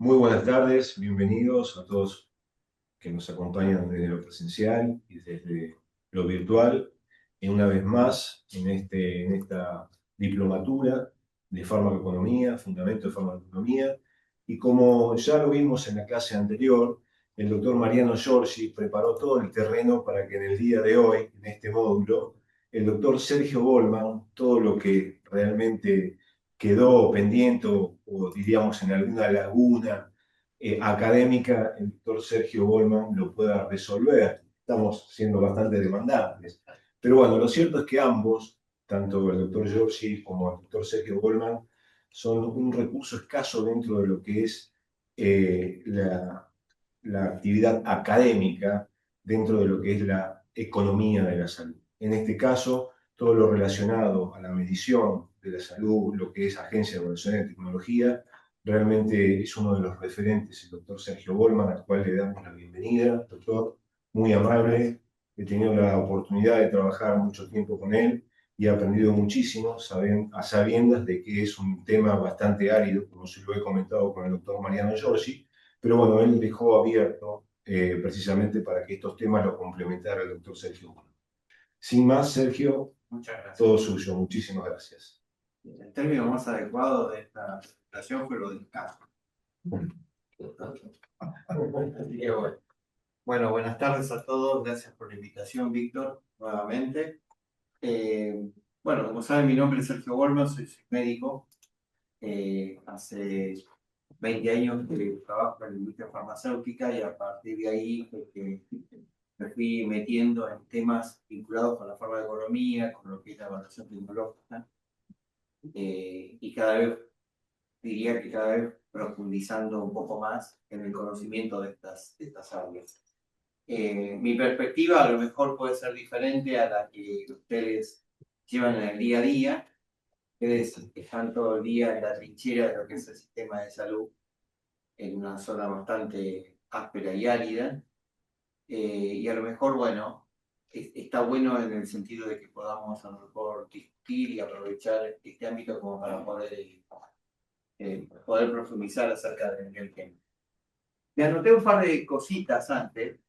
Muy buenas tardes, bienvenidos a todos que nos acompañan desde lo presencial y desde lo virtual, y una vez más en esta diplomatura de farmacoeconomía, fundamento de farmacoeconomía, y como ya lo vimos en la clase anterior, el doctor Mariano Giorgi preparó todo el terreno para que en el día de hoy, en este módulo, el doctor Sergio Goldman, todo lo que realmente quedó pendiente o diríamos en alguna laguna académica, el doctor Sergio Goldman lo pueda resolver. Estamos siendo bastante demandantes. Pero bueno, lo cierto es que ambos, tanto el doctor Giorgi como el doctor Sergio Goldman, son un recurso escaso dentro de lo que es la actividad académica, dentro de lo que es la economía de la salud. En este caso, todo lo relacionado a la medición de la salud, lo que es Agencia de Evaluación de Tecnología, realmente es uno de los referentes, el doctor Sergio Goldman, al cual le damos la bienvenida. Doctor, muy amable. He tenido la oportunidad de trabajar mucho tiempo con él y he aprendido muchísimo a sabiendas de que es un tema bastante árido, como se lo he comentado con el doctor Mariano Giorgi, pero bueno, él dejó abierto precisamente para que estos temas los complementara el doctor Sergio Goldman. Sin más, Sergio, Muchas gracias. todo suyo. Muchísimas gracias. El término más adecuado de esta presentación fue lo del caso. Así que bueno, buenas tardes a todos. Gracias por la invitación, Víctor, nuevamente. Bueno, como saben, mi nombre es Sergio Goldman, soy médico. Hace 20 años que trabajo en la industria farmacéutica y a partir de ahí me fui metiendo en temas vinculados con la farmacoeconomía, con lo que es la evaluación tecnológica. Y diría que cada vez profundizando un poco más en el conocimiento de estas áreas. Mi perspectiva a lo mejor puede ser diferente a la que ustedes llevan en el día a día. Ustedes están todo el día en la trinchera de lo que es el sistema de salud, en una zona bastante áspera y árida. Y a lo mejor, bueno, está bueno en el sentido de que podamos a lo mejor discutir y aprovechar este ámbito como para poder profundizar acerca del tema. Me anoté un par de cositas antes,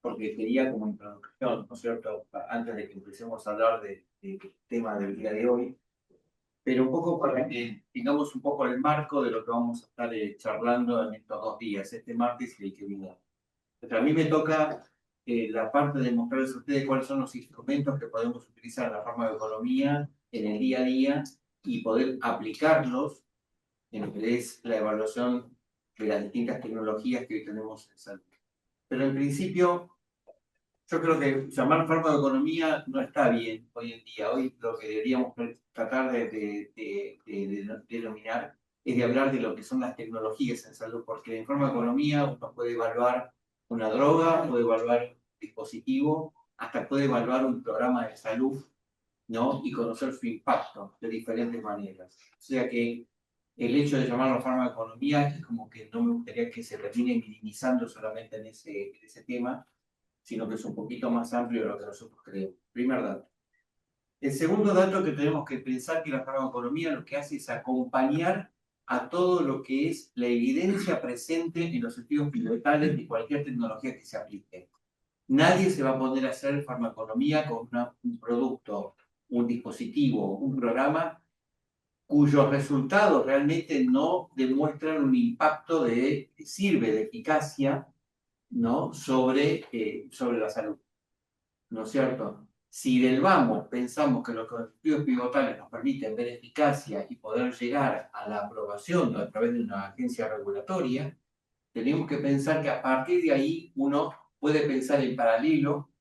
porque quería como introducción, ¿no es cierto?, antes de que empecemos a hablar del tema del día de hoy, pero un poco para que tengamos un poco el marco de lo que vamos a estar charlando en estos 2 días, este martes y el que viene. A mí me toca la parte de mostrarles a ustedes cuáles son los instrumentos que podemos utilizar en la farmacoeconomía en el día a día y poder aplicarlos en lo que es la evaluación de las distintas tecnologías que hoy tenemos en salud. Pero en principio, yo creo que llamar farmacoeconomía no está bien hoy en día. Hoy lo que deberíamos tratar de denominar es de hablar de lo que son las tecnologías en salud, porque en farmacoeconomía uno puede evaluar una droga, puede evaluar un dispositivo, hasta puede evaluar un programa de salud, ¿no? Y conocer su impacto de diferentes maneras. O sea que el hecho de llamarlo farmacoeconomía es como que no me gustaría que se termine minimizando solamente en ese tema, sino que es un poquito más amplio de lo que nosotros creemos. Primer dato. El segundo dato que tenemos que pensar que la farmacoeconomía lo que hace es acompañar a todo lo que es la evidencia presente en los estudios pivotales de cualquier tecnología que se aplique. Nadie se va a poner a hacer farmacoeconomía con un producto, un dispositivo, un programa cuyos resultados realmente no demuestran un impacto sirve de eficacia, ¿no?, sobre la salud, ¿no es cierto? Si del vamos pensamos que los estudios pivotales nos permiten ver eficacia y poder llegar a la aprobación a través de una agencia regulatoria, tenemos que pensar que a partir de ahí uno puede pensar en paralelo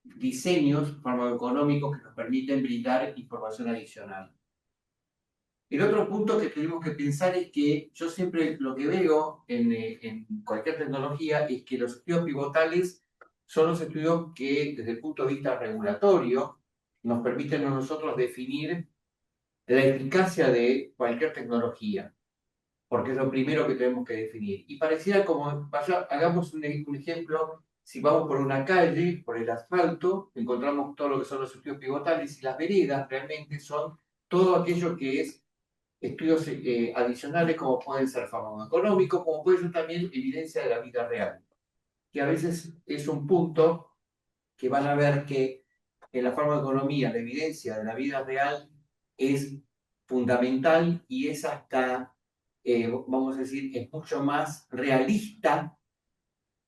diseños farmacoeconómicos que nos permiten brindar información adicional. El otro punto que tenemos que pensar es que yo siempre lo que veo en cualquier tecnología es que los estudios pivotales son los estudios que desde el punto de vista regulatorio nos permiten a nosotros definir la eficacia de cualquier tecnología, porque es lo primero que tenemos que definir. Y pareciera como, hagamos un ejemplo, si vamos por una calle, por el asfalto, encontramos todo lo que son los estudios pivotales y las veredas realmente son todo aquello que es estudios adicionales como pueden ser farmacoeconómicos, como puede ser también evidencia de la vida real, que a veces es un punto que van a ver que en la farmacoeconomía la evidencia de la vida real es fundamental y es hasta, vamos a decir, es mucho más realista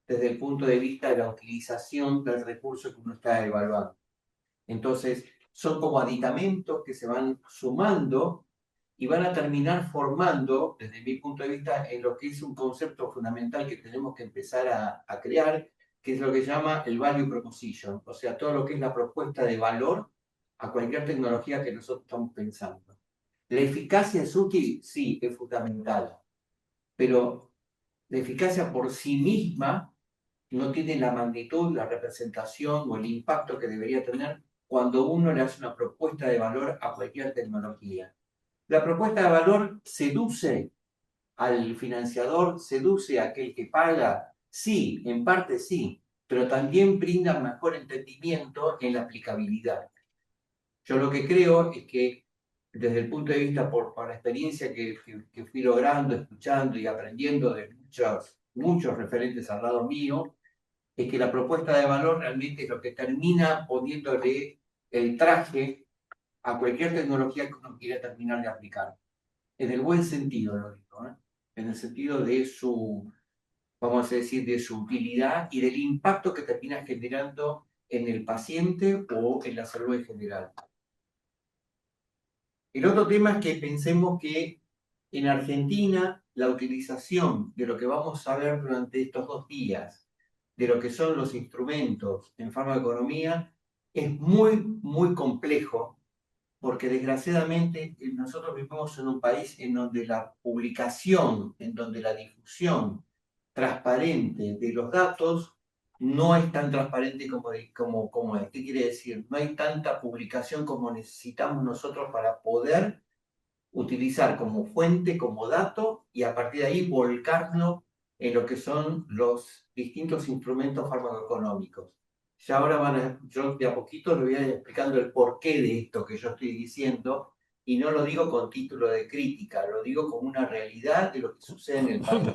desde el punto de vista de la utilización del recurso que uno está evaluando. Entonces, son como aditamentos que se van sumando y van a terminar formando, desde mi punto de vista, en lo que es un concepto fundamental que tenemos que empezar a crear, que es lo que se llama el value proposition, o sea, todo lo que es la propuesta de valor a cualquier tecnología que nosotros estamos pensando. La eficacia es útil, sí, es fundamental, pero la eficacia por sí misma no tiene la magnitud, la representación o el impacto que debería tener cuando uno le hace una propuesta de valor a cualquier tecnología. La propuesta de valor seduce al financiador, seduce a aquel que paga, sí, en parte sí, pero también brinda mejor entendimiento en la aplicabilidad. Yo lo que creo es que desde el punto de vista, por la experiencia que fui logrando, escuchando y aprendiendo de muchos referentes al lado mío, es que la propuesta de valor realmente es lo que termina poniéndole el traje a cualquier tecnología que uno quiera terminar de aplicar. En el buen sentido, lo digo, ¿eh? En el sentido de su, vamos a decir, de su utilidad y del impacto que termina generando en el paciente o en la salud en general. El otro tema es que pensemos que en Argentina la utilización de lo que vamos a ver durante estos 2 días, de lo que son los instrumentos en farmacoeconomía, es muy, muy complejo, porque desgraciadamente nosotros vivimos en un país en donde la publicación, en donde la difusión transparente de los datos no es tan transparente como es. ¿Qué quiere decir? No hay tanta publicación como necesitamos nosotros para poder utilizar como fuente, como dato, y a partir de ahí volcarlo en lo que son los distintos instrumentos farmacoeconómicos. Ya ahora yo de a poquito le voy a ir explicando el porqué de esto que yo estoy diciendo, y no lo digo con título de crítica, lo digo como una realidad de lo que sucede en el país.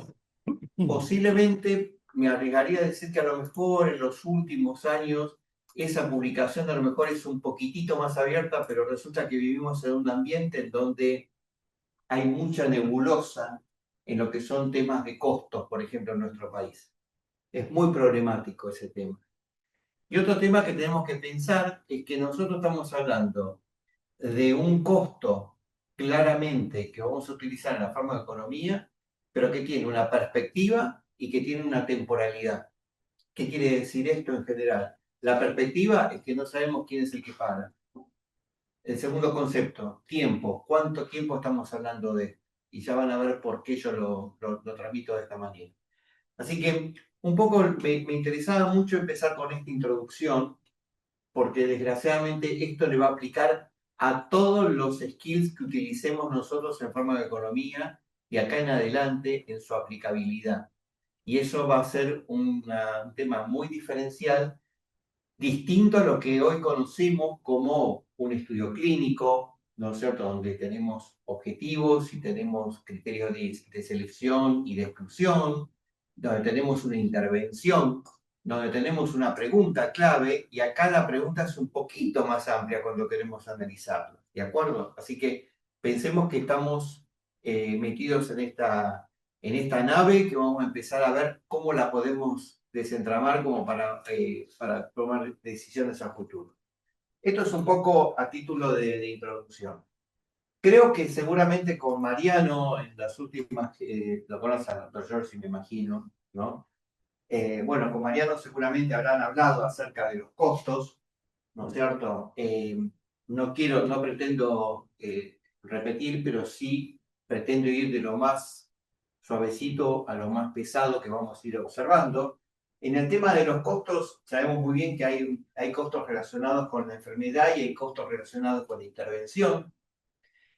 Posiblemente me arriesgaría a decir que a lo mejor en los últimos años esa publicación a lo mejor es un poquitito más abierta, pero resulta que vivimos en un ambiente en donde hay mucha nebulosa en lo que son temas de costos, por ejemplo, en nuestro país. Es muy problemático ese tema. Y otro tema que tenemos que pensar es que nosotros estamos hablando de un costo claramente que vamos a utilizar en la farmacoeconomía, pero que tiene una perspectiva y que tiene una temporalidad. ¿Qué quiere decir esto en general? La perspectiva es que no sabemos quién es el que paga. El segundo concepto, tiempo. ¿Cuánto tiempo estamos hablando de? Y ya van a ver por qué yo lo transmito de esta manera. Así que un poco me interesaba mucho empezar con esta introducción, porque desgraciadamente esto le va a aplicar a todos los skills que utilicemos nosotros en forma de economía y acá en adelante en su aplicabilidad. Y eso va a ser un tema muy diferencial, distinto a lo que hoy conocemos como un estudio clínico, ¿no es cierto?, donde tenemos objetivos y tenemos criterios de selección y de exclusión, donde tenemos una intervención, donde tenemos una pregunta clave, y acá la pregunta es un poquito más amplia cuando queremos analizarla, ¿de acuerdo? Así que pensemos que estamos metidos en esta nave que vamos a empezar a ver cómo la podemos desentramar como para tomar decisiones a futuro. Esto es un poco a título de introducción. Creo que seguramente con Mariano, en las últimas, lo conocen al doctor George, me imagino, ¿no? Bueno, con Mariano seguramente habrán hablado acerca de los costos, ¿no es cierto? No pretendo repetir, pero sí pretendo ir de lo más suavecito a lo más pesado que vamos a ir observando. En el tema de los costos, sabemos muy bien que hay costos relacionados con la enfermedad y hay costos relacionados con la intervención.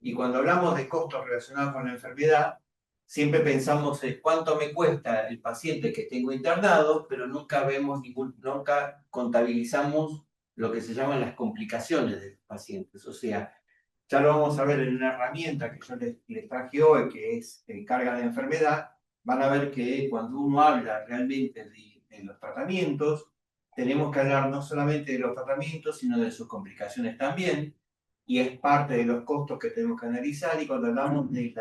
Y cuando hablamos de costos relacionados con la enfermedad, siempre pensamos en cuánto me cuesta el paciente que tengo internado, pero nunca contabilizamos lo que se llaman las complicaciones de los pacientes. O sea, ya lo vamos a ver en una herramienta que yo les traje hoy, que es carga de enfermedad. Van a ver que cuando uno habla realmente de los tratamientos, tenemos que hablar no solamente de los tratamientos, sino de sus complicaciones también, y es parte de los costos que tenemos que analizar. Y cuando hablamos de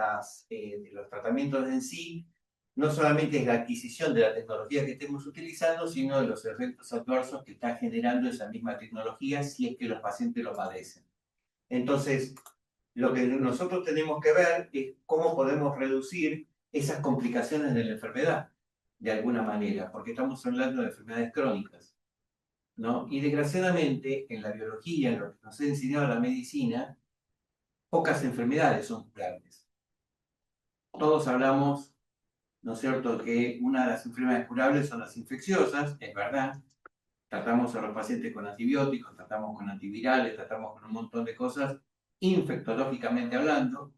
los tratamientos en sí, no solamente es la adquisición de la tecnología que estemos utilizando, sino de los efectos adversos que está generando esa misma tecnología si es que los pacientes lo padecen. Entonces, lo que nosotros tenemos que ver es cómo podemos reducir esas complicaciones de la enfermedad, de alguna manera, porque estamos hablando de enfermedades crónicas, ¿no? Y desgraciadamente, en la biología, en lo que nos ha enseñado la medicina, pocas enfermedades son curables. Todos hablamos, ¿no es cierto?, que una de las enfermedades curables son las infecciosas, es verdad. Tratamos a los pacientes con antibióticos, tratamos con antivirales, tratamos con un montón de cosas, infectológicamente hablando,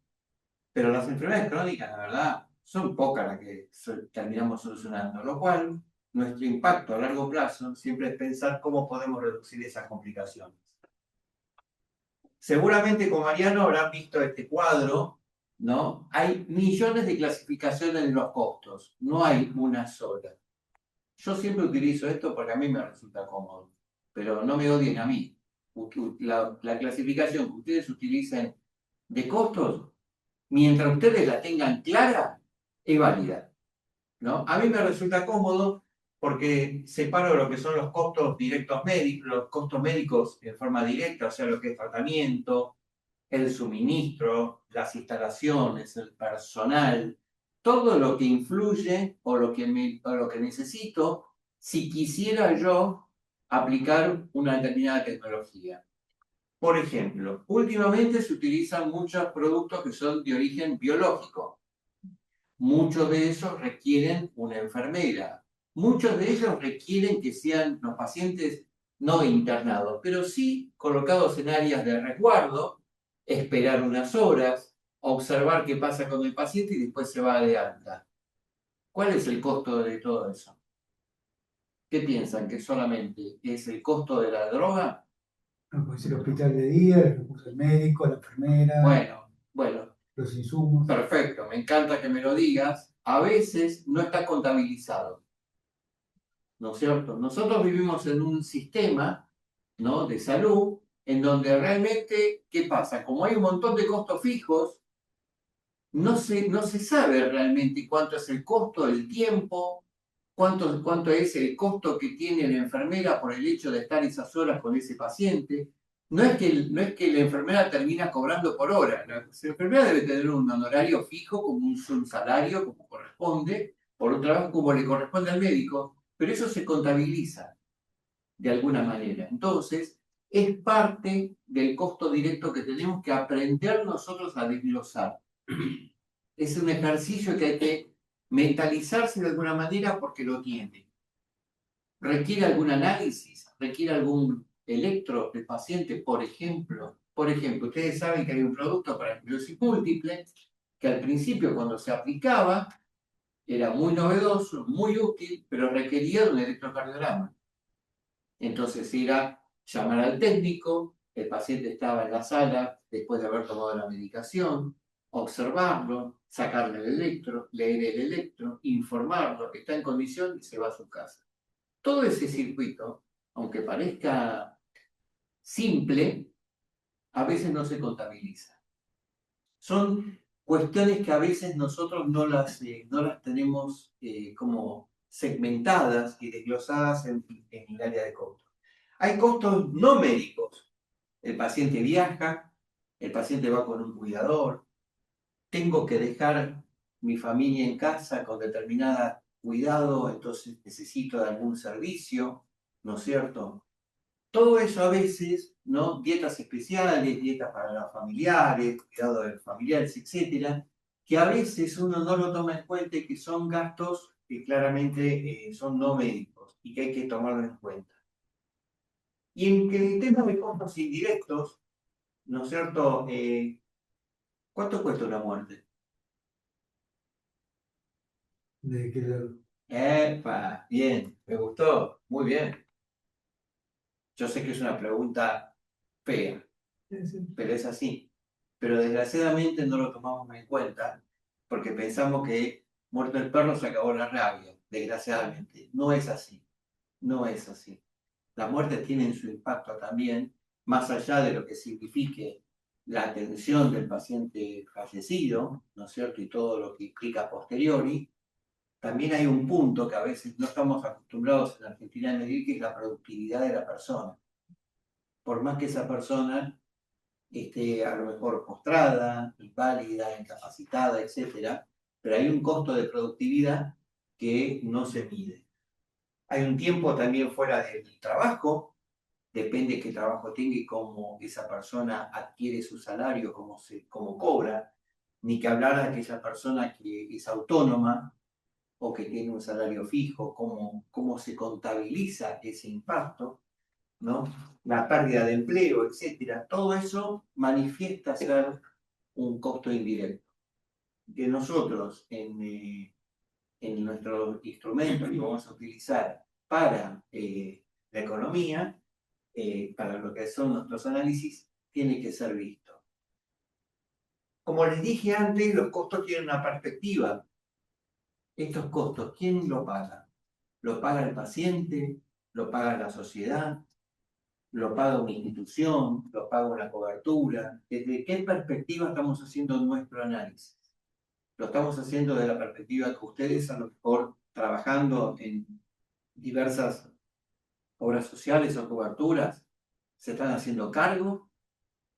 pero las enfermedades crónicas, la verdad, son pocas las que terminamos solucionando, lo cual nuestro impacto a largo plazo siempre es pensar cómo podemos reducir esas complicaciones. Seguramente con Mariano habrán visto este cuadro, ¿no? Hay millones de clasificaciones de los costos, no hay una sola. Yo siempre utilizo esto porque a mí me resulta cómodo, pero no me odien a mí. La clasificación que ustedes utilicen de costos, mientras ustedes la tengan clara, es válida, ¿no? A mí me resulta cómodo porque separo lo que son los costos directos médicos, los costos médicos en forma directa, o sea, lo que es tratamiento, el suministro, las instalaciones, el personal, todo lo que influye o lo que necesito si quisiera yo aplicar una determinada tecnología. Por ejemplo, últimamente se utilizan muchos productos que son de origen biológico. Muchos de esos requieren una enfermera. Muchos de ellos requieren que sean los pacientes no internados, pero sí colocados en áreas de resguardo, esperar unas horas, observar qué pasa con el paciente y después se va de alta. ¿Cuál es el costo de todo eso? ¿Qué piensan? ¿Que solamente es el costo de la droga? No, puede ser el hospital de día, el recurso del médico, la enfermera, Bueno, los insumos. perfecto, me encanta que me lo digas. A veces no está contabilizado, ¿no es cierto? Nosotros vivimos en un sistema, ¿no?, de salud en donde realmente, ¿qué pasa? Como hay un montón de costos fijos, no se sabe realmente cuánto es el costo del tiempo, cuánto es el costo que tiene la enfermera por el hecho de estar esas horas con ese paciente. No es que la enfermera termina cobrando por hora. La enfermera debe tener un honorario fijo, como un salario, como corresponde, por un trabajo como le corresponde al médico, pero eso se contabiliza de alguna manera. Entonces, es parte del costo directo que tenemos que aprender nosotros a desglosar. Es un ejercicio que hay que mentalizarse de alguna manera porque lo tiene. Requiere algún análisis, requiere algún electro del paciente, por ejemplo. Por ejemplo, ustedes saben que hay un producto para esclerosis múltiple que al principio cuando se aplicaba era muy novedoso, muy útil, pero requería de un electrocardiograma. Entonces era llamar al técnico, el paciente estaba en la sala después de haber tomado la medicación, observarlo, sacarle el electro, leer el electro, informarlo que está en condición y se va a su casa. Todo ese circuito, aunque parezca simple, a veces no se contabiliza. Son cuestiones que a veces nosotros no las tenemos como segmentadas y desglosadas en el área de costo. Hay costos no médicos. El paciente viaja, el paciente va con un cuidador, tengo que dejar mi familia en casa con determinado cuidado, entonces necesito de algún servicio, ¿no es cierto? Todo eso a veces, ¿no? Dietas especiales, dietas para los familiares, cuidado de los familiares, etcétera, que a veces uno no lo toma en cuenta y que son gastos que claramente son no médicos y que hay que tomarlo en cuenta. Y en el tema de costos indirectos, ¿no es cierto? ¿Cuánto cuesta una muerte? ¿De qué lado? ¡Epa! Bien, me gustó, muy bien. Yo sé que es una pregunta fea, Sí, sí. pero es así. pero desgraciadamente no lo tomamos en cuenta porque pensamos que muerto el perro se acabó la rabia, desgraciadamente. No es así, no es así. Las muertes tienen su impacto también, más allá de lo que signifique la atención del paciente fallecido, ¿no es cierto? Y todo lo que implica a posteriori. También hay un punto que a veces no estamos acostumbrados en Argentina a medir, que es la productividad de la persona. Por más que esa persona esté a lo mejor postrada, inválida, incapacitada, etc., pero hay un costo de productividad que no se mide. Hay un tiempo también fuera del trabajo, depende qué trabajo tenga y cómo esa persona adquiere su salario, cómo cobra, ni que hablar de aquella persona que es autónoma o que tiene un salario fijo, cómo se contabiliza ese impacto, ¿no? La pérdida de empleo, etcétera. Todo eso manifiesta ser un costo indirecto. Que nosotros en nuestros instrumentos que vamos a utilizar para la economía, para lo que son nuestros análisis, tiene que ser visto. Como les dije antes, los costos tienen una perspectiva. Estos costos, ¿quién lo paga? ¿Lo paga el paciente? ¿Lo paga la sociedad? ¿Lo paga una institución? ¿Lo paga una cobertura? ¿Desde qué perspectiva estamos haciendo nuestro análisis? Lo estamos haciendo desde la perspectiva que ustedes, a lo mejor trabajando en diversas obras sociales o coberturas, se están haciendo cargo.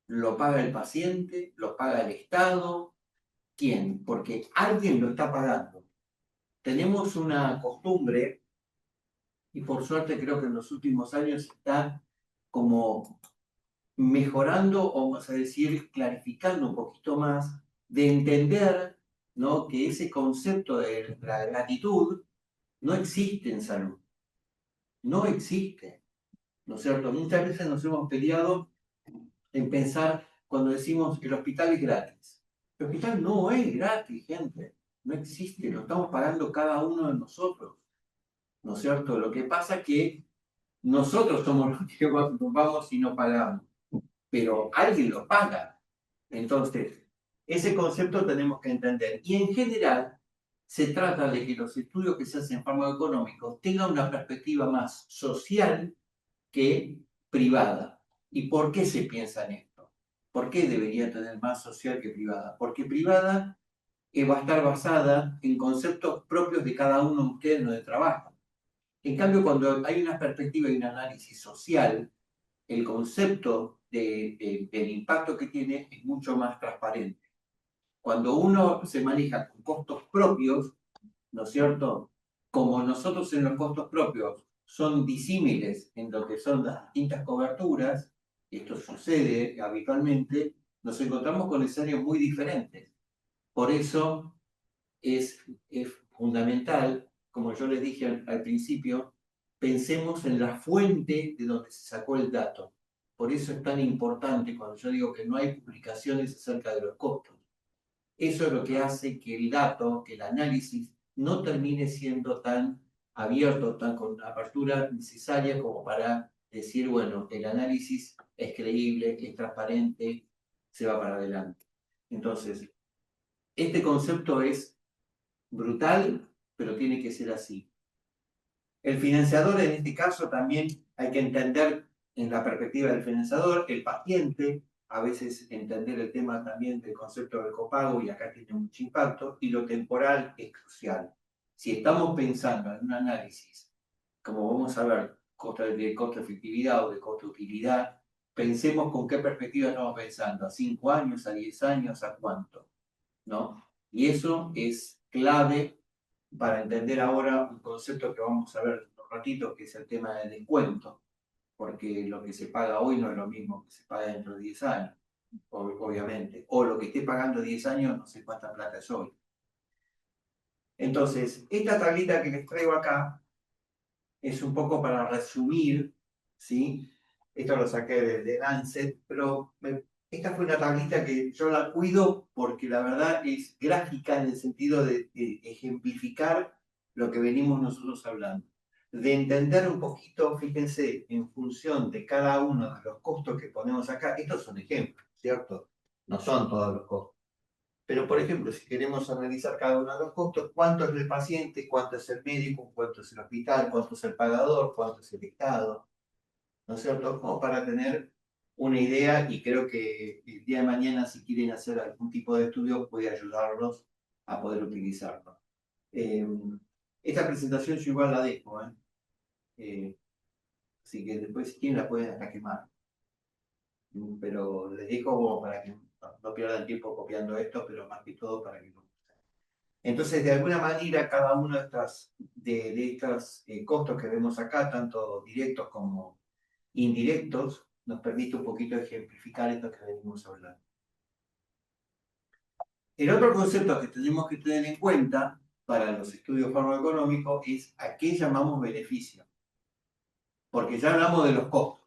¿Lo paga el paciente? ¿Lo paga el Estado? ¿Quién? Porque alguien lo está pagando. Tenemos una costumbre, y por suerte creo que en los últimos años está como mejorando, o vamos a decir, clarificando un poquito más, de entender, ¿no?, que ese concepto de la gratitud no existe en salud. No existe, ¿no es cierto? Muchas veces nos hemos peleado en pensar cuando decimos que el hospital es gratis. El hospital no es gratis, gente. No existe, lo estamos pagando cada uno de nosotros, ¿no es cierto? Lo que pasa es que nosotros somos los que vamos y no pagamos, pero alguien lo paga. Entonces, ese concepto tenemos que entender. Y en general, se trata de que los estudios que se hacen farmacoeconómicos tengan una perspectiva más social que privada. ¿Y por qué se piensa en esto? ¿Por qué debería tener más social que privada? Porque privada va a estar basada en conceptos propios de cada uno de ustedes donde trabajan. En cambio, cuando hay una perspectiva y un análisis social, el concepto del impacto que tiene es mucho más transparente. Cuando uno se maneja con costos propios, ¿no es cierto? Como nosotros en los costos propios son disímiles en lo que son las distintas coberturas, y esto sucede habitualmente, nos encontramos con escenarios muy diferentes. Por eso es fundamental, como yo les dije al principio, pensemos en la fuente de donde se sacó el dato. Por eso es tan importante cuando yo digo que no hay publicaciones acerca de los costos. Eso es lo que hace que el dato, que el análisis, no termine siendo tan abierto, tan con apertura necesaria como para decir, bueno, el análisis es creíble, es transparente, se va para adelante. Entonces, este concepto es brutal, pero tiene que ser así. El financiador, en este caso, también hay que entender en la perspectiva del financiador, el paciente, a veces entender el tema también del concepto del copago, y acá tiene mucho impacto, y lo temporal es crucial. Si estamos pensando en un análisis, como vamos a ver, de costo-efectividad o de costo-utilidad, pensemos con qué perspectiva estamos pensando, a 5 años, a 10 años, a cuánto, ¿no? Y eso es clave para entender ahora un concepto que vamos a ver un ratito, que es el tema del descuento, porque lo que se paga hoy no es lo mismo que se paga dentro de 10 años, obviamente, o lo que esté pagando 10 años no sé cuánta plata es hoy. Entonces, esta tablita que les traigo acá es un poco para resumir, ¿sí? Esto lo saqué de Lancet, pero esta fue una tablita que yo la cuido porque la verdad es gráfica en el sentido de ejemplificar lo que venimos nosotros hablando. De entender un poquito, fíjense, en función de cada uno de los costos que ponemos acá, estos son ejemplos, ¿cierto? no son todos los costos. Pero, por ejemplo, si queremos analizar cada uno de los costos, ¿cuánto es el paciente, cuánto es el médico, cuánto es el hospital, cuánto es el pagador, cuánto es el Estado? ¿No es cierto? Como para tener una idea, y creo que el día de mañana, si quieren hacer algún tipo de estudio, puede ayudarlos a poder utilizarlo. Esta presentación yo igual la dejo, así que después si quieren la pueden hasta quemar. Pero les dejo como para que no pierdan tiempo copiando esto, pero más que todo para que no. Entonces, de alguna manera, cada uno de estos costos que vemos acá, tanto directos como indirectos, nos permite un poquito ejemplificar esto que venimos hablando. El otro concepto que tenemos que tener en cuenta para los estudios farmacoeconómicos es a qué llamamos beneficio. Porque ya hablamos de los costos,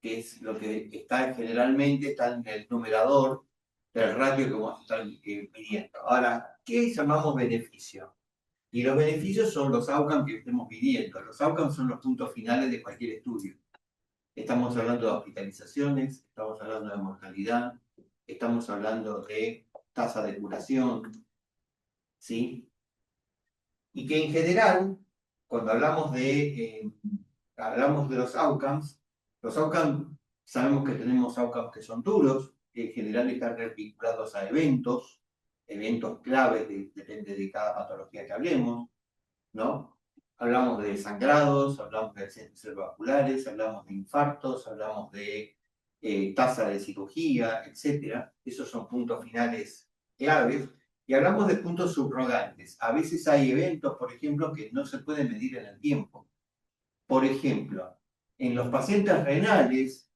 que es lo que generalmente está en el numerador del ratio que vamos a estar midiendo. Ahora, ¿qué llamamos beneficio? Y los beneficios son los outcomes que estemos midiendo. Los outcomes son los puntos finales de cualquier estudio. Estamos hablando de hospitalizaciones, estamos hablando de mortalidad, estamos hablando de tasa de curación, ¿sí? Y que en general, cuando hablamos de los outcomes sabemos que tenemos outcomes que son duros, que en general están vinculados a eventos claves, depende de cada patología que hablemos, ¿no? Hablamos de sangrados, hablamos de accidentes cerebrovasculares, hablamos de infartos, hablamos de tasa de cirugía, etc. Esos son puntos finales claves. Y hablamos de puntos subrogantes. A veces hay eventos, por ejemplo, que no se pueden medir en el tiempo. Por ejemplo, en los pacientes renales,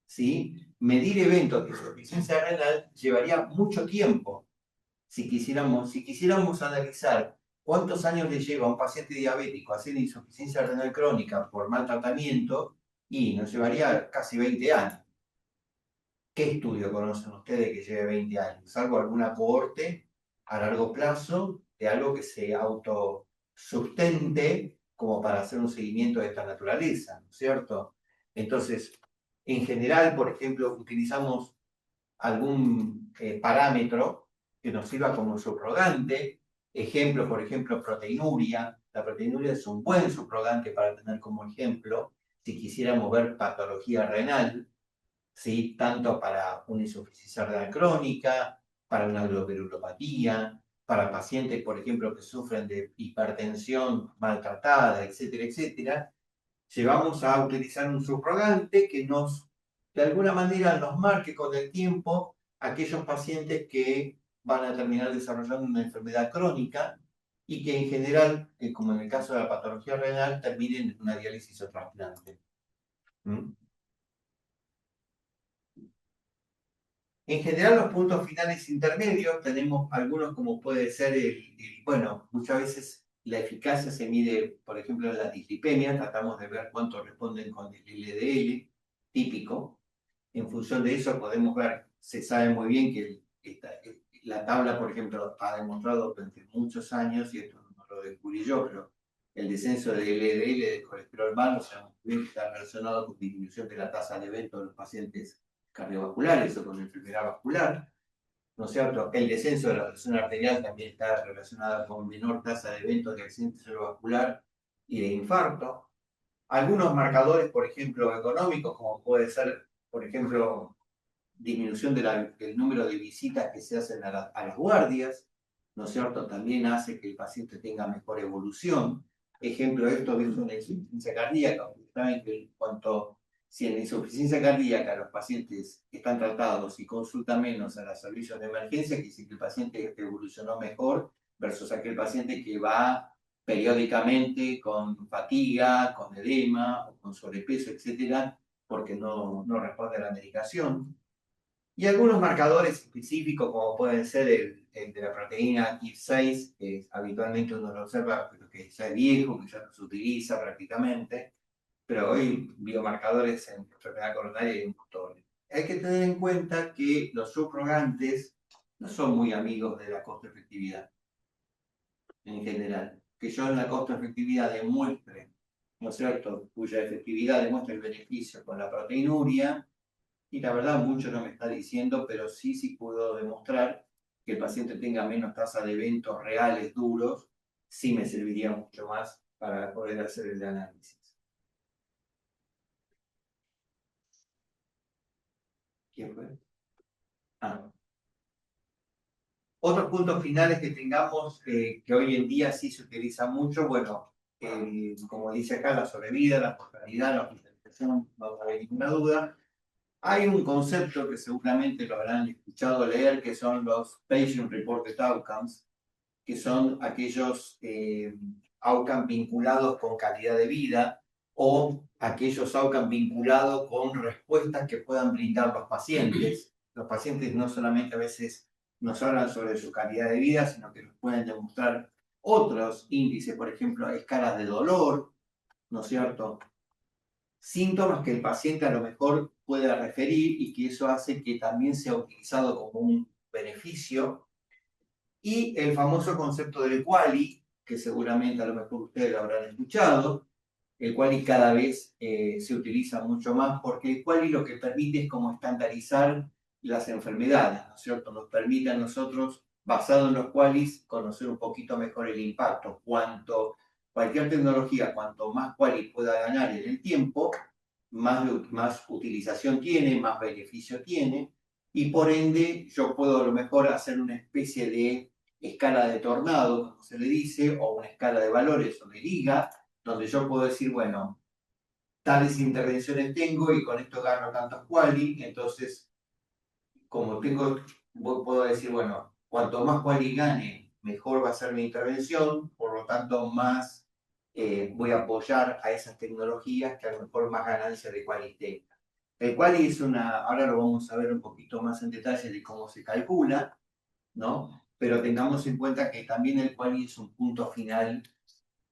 ¿sí? Medir eventos de insuficiencia renal llevaría mucho tiempo. Si quisiéramos analizar cuántos años le lleva a un paciente diabético a hacer insuficiencia renal crónica por mal tratamiento, y nos llevaría casi 20 años. ¿Qué estudio conocen ustedes que lleve 20 años? Salvo alguna cohorte a largo plazo de algo que se autosustente como para hacer un seguimiento de esta naturaleza, ¿no es cierto? Entonces, en general, por ejemplo, utilizamos algún parámetro que nos sirva como subrogante. Ejemplo, por ejemplo, proteinuria. La proteinuria es un buen subrogante para tener como ejemplo si quisiéramos ver patología renal, ¿sí? Tanto para una insuficiencia renal crónica, para una glomerulopatía, para pacientes, por ejemplo, que sufren de hipertensión maltratada, etcétera, etcétera. Llevamos a utilizar un subrogante que de alguna manera nos marque con el tiempo aquellos pacientes que van a terminar desarrollando una enfermedad crónica y que en general, como en el caso de la patología renal, terminen en una diálisis o trasplante. En general, los puntos finales intermedios tenemos algunos, como puede ser bueno, muchas veces la eficacia se mide, por ejemplo, en la dislipemia, tratamos de ver cuánto responden con el LDL típico. En función de eso podemos ver, se sabe muy bien que la tabla, por ejemplo, ha demostrado durante muchos años, y esto no lo descubrí yo, pero el descenso del LDL, del colesterol malo, sabemos muy bien que está relacionado con disminución de la tasa de evento de los pacientes cardiovasculares o con enfermedad vascular, ¿no es cierto? El descenso de la presión arterial también está relacionado con menor tasa de eventos de accidente cerebrovascular y de infarto. Algunos marcadores, por ejemplo, económicos, como puede ser, por ejemplo, disminución del número de visitas que se hacen a las guardias, ¿no es cierto? También hace que el paciente tenga mejor evolución. Ejemplo, esto visto en la insuficiencia cardíaca. Saben que si en la insuficiencia cardíaca los pacientes están tratados y consultan menos a los servicios de emergencia, quiere decir que el paciente evolucionó mejor versus aquel paciente que va periódicamente con fatiga, con edema o con sobrepeso, etcétera, porque no responde a la medicación. Y algunos marcadores específicos, como pueden ser el de la proteína IP6, que habitualmente uno lo observa, pero que ya es viejo, que ya no se utiliza prácticamente, pero hoy biomarcadores en enfermedad coronaria hay un montón. Hay que tener en cuenta que los subrogantes no son muy amigos de la costo-efectividad en general. Que yo en la costo-efectividad demuestre, ¿no es cierto?, cuya efectividad demuestra el beneficio con la proteinuria, Y la verdad, mucho no me está diciendo, pero sí puedo demostrar que el paciente tenga menos tasa de eventos reales duros, sí me serviría mucho más para poder hacer el análisis. ¿Quién fue? Otros puntos finales que tengamos, que hoy en día sí se utiliza mucho, bueno, como dice acá, la sobrevida, la mortalidad, la hospitalización, no va a haber ninguna duda. Hay un concepto que seguramente lo habrán escuchado leer, que son los Patient Reported Outcomes, que son aquellos outcomes vinculados con calidad de vida o aquellos outcomes vinculados con respuestas que puedan brindar los pacientes. Los pacientes no solamente a veces nos hablan sobre su calidad de vida, sino que nos pueden demostrar otros índices, por ejemplo, escalas de dolor, ¿no es cierto? Síntomas que el paciente a lo mejor pueda referir y que eso hace que también sea utilizado como un beneficio. Y el famoso concepto del QALY, que seguramente a lo mejor ustedes lo habrán escuchado, el QALY cada vez se utiliza mucho más porque el QALY lo que permite es como estandarizar las enfermedades, ¿no es cierto? Nos permite a nosotros, basado en los QALYs, conocer un poquito mejor el impacto. Cualquier tecnología, cuanto más QALY pueda ganar en el tiempo, más utilización tiene, más beneficio tiene, y por ende yo puedo a lo mejor hacer una especie de escala de tornado, como se le dice, o una escala de valores o de liga, donde yo puedo decir, bueno, tales intervenciones tengo y con esto gano tantos quali, entonces, como puedo decir, bueno, cuanto más quali gane, mejor va a ser mi intervención, por lo tanto, más voy a apoyar a esas tecnologías que a lo mejor más ganancia de quali tenga. El quali es ahora lo vamos a ver un poquito más en detalle de cómo se calcula, ¿no? Pero tengamos en cuenta que también el quali es un punto final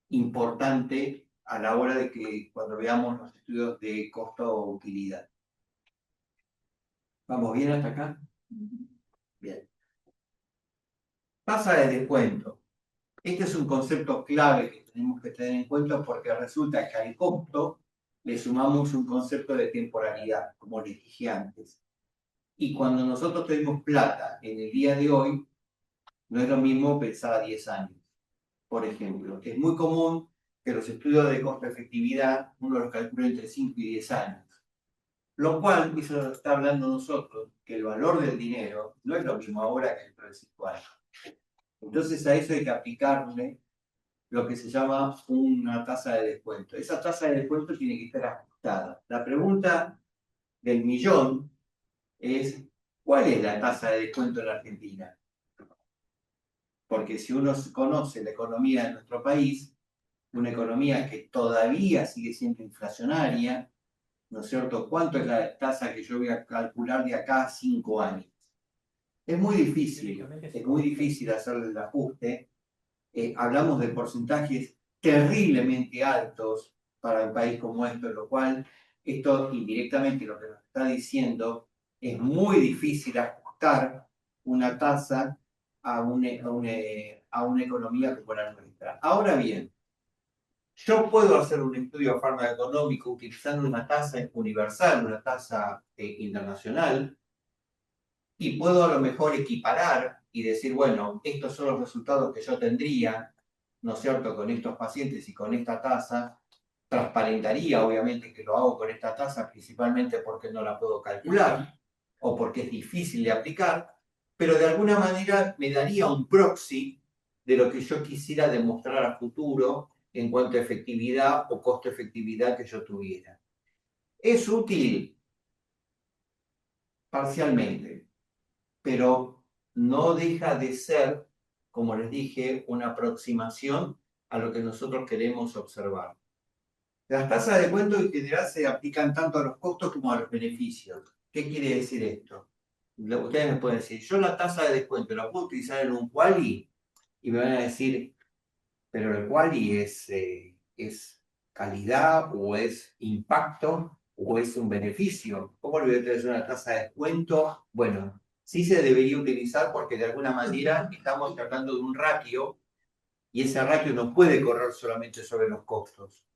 importante a la hora de que cuando veamos los estudios de costo-utilidad. ¿Vamos bien hasta acá? Bien. Tasa de descuento. Este es un concepto clave que tenemos que tener en cuenta porque resulta que al costo le sumamos un concepto de temporalidad, como les dije antes. Y cuando nosotros tenemos plata en el día de hoy, no es lo mismo pensar a 10 años. Por ejemplo, es muy común que los estudios de costo-efectividad uno los calcula entre 5 y 10 años. Lo cual, eso está hablando nosotros, que el valor del dinero no es lo mismo ahora que dentro de 5 años. Entonces a eso hay que aplicarle lo que se llama una tasa de descuento. Esa tasa de descuento tiene que estar ajustada. La pregunta del millón es, ¿cuál es la tasa de descuento en la Argentina? Porque si uno conoce la economía de nuestro país, una economía que todavía sigue siendo inflacionaria, ¿no es cierto? ¿Cuánto es la tasa que yo voy a calcular de acá a 5 años? Es muy difícil hacerle el ajuste. Hablamos de porcentajes terriblemente altos para un país como esto, lo cual esto indirectamente lo que nos está diciendo es muy difícil ajustar una tasa a una economía como la nuestra. Ahora bien, yo puedo hacer un estudio farmacoeconómico utilizando una tasa universal, una tasa internacional, y puedo a lo mejor equiparar y decir, bueno, estos son los resultados que yo tendría, ¿no es cierto?, con estos pacientes y con esta tasa. Transparentaría, obviamente, que lo hago con esta tasa, principalmente porque no la puedo calcular o porque es difícil de aplicar, pero de alguna manera me daría un proxy de lo que yo quisiera demostrar a futuro en cuanto a efectividad o costo-efectividad que yo tuviera. ¿Es útil? Parcialmente, pero no deja de ser, como les dije, una aproximación a lo que nosotros queremos observar. Las tasas de descuento en general se aplican tanto a los costos como a los beneficios. ¿Qué quiere decir esto? Ustedes me pueden decir, yo la tasa de descuento la puedo utilizar en un quali y me van a decir, pero el quali es calidad o es impacto o es un beneficio. ¿Cómo le voy a utilizar una tasa de descuento? Bueno, sí se debería utilizar porque de alguna manera estamos tratando de un ratio y ese ratio no puede correr solamente sobre los costos,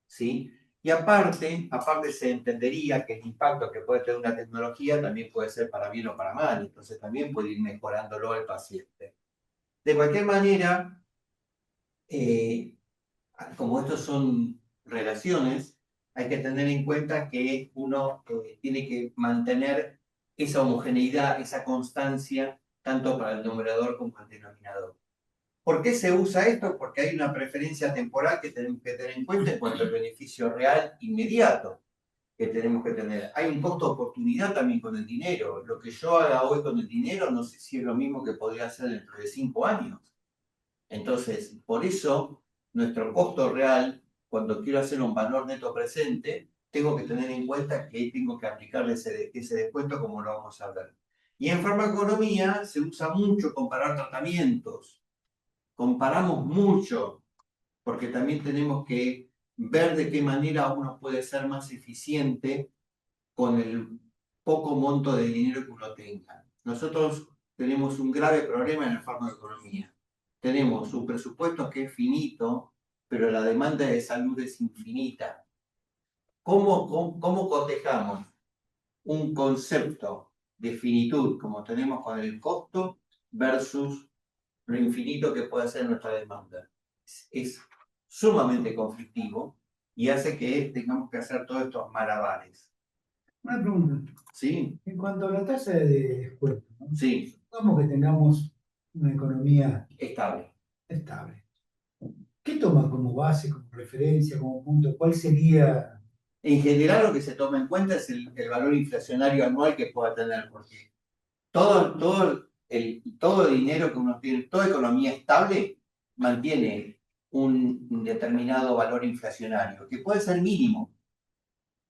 ¿sí? Y aparte se entendería que el impacto que puede tener una tecnología también puede ser para bien o para mal, entonces también puede ir mejorándolo el paciente. De cualquier manera, como estos son relaciones, hay que tener en cuenta que uno tiene que mantener esa homogeneidad, esa constancia, tanto para el numerador como para el denominador. ¿Por qué se usa esto? Porque hay una preferencia temporal que tenemos que tener en cuenta en cuanto al beneficio real inmediato que tenemos que tener. Hay un costo de oportunidad también con el dinero. Lo que yo haga hoy con el dinero no sé si es lo mismo que podría hacer dentro de 5 años. Entonces, por eso, nuestro costo real, cuando quiero hacer un valor neto presente, tengo que tener en cuenta que tengo que aplicarle ese descuento como lo vamos a ver. Y en farmaconomía se usa mucho comparar tratamientos. Comparamos mucho, porque también tenemos que ver de qué manera uno puede ser más eficiente con el poco monto de dinero que uno tenga. Nosotros tenemos un grave problema en la farmacoeconomía. Tenemos un presupuesto que es finito, pero la demanda de salud es infinita. ¿Cómo cotejamos un concepto de finitud como tenemos con el costo versus lo infinito que puede ser nuestra demanda? Es sumamente conflictivo y hace que tengamos que hacer todos estos malabares. Una pregunta. Sí, En cuanto a la tasa de descuento, ¿no? sí, Supongamos que tengamos una economía estable. estable. ¿Qué toma como base, como referencia, como punto? ¿Cuál sería? En general lo que se toma en cuenta es el valor inflacionario anual que pueda tener, porque todo el dinero que uno tiene, toda economía estable mantiene un determinado valor inflacionario, que puede ser mínimo,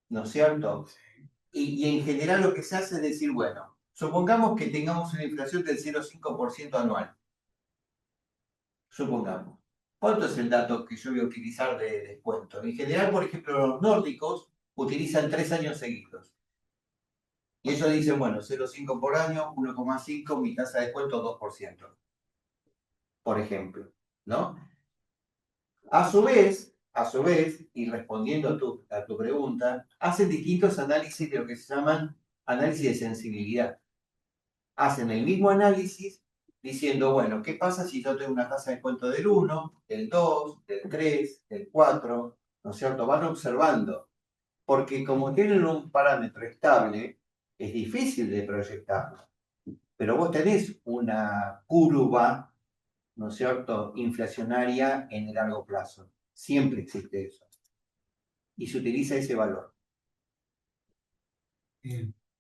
¿no es cierto? Y en general lo que se hace es decir, bueno, supongamos que tengamos una inflación del 0,5% anual. Supongamos. ¿Cuánto es el dato que yo voy a utilizar de descuento? En general, por ejemplo, los nórdicos utilizan 3 años seguidos. Y ellos dicen, bueno, 0,5 por año, 1,5, mi tasa de descuento 2%, por ejemplo, ¿no? A su vez, y respondiendo a tu pregunta, hacen distintos análisis de lo que se llaman análisis de sensibilidad. Hacen el mismo análisis diciendo, bueno, ¿qué pasa si yo tengo una tasa de descuento del 1, del 2, del 3, del 4? ¿No es cierto? Van observando, porque como tienen un parámetro estable, es difícil de proyectarlo. Pero vos tenés una curva, ¿no es cierto?, inflacionaria en el largo plazo. Siempre existe eso. Y se utiliza ese valor.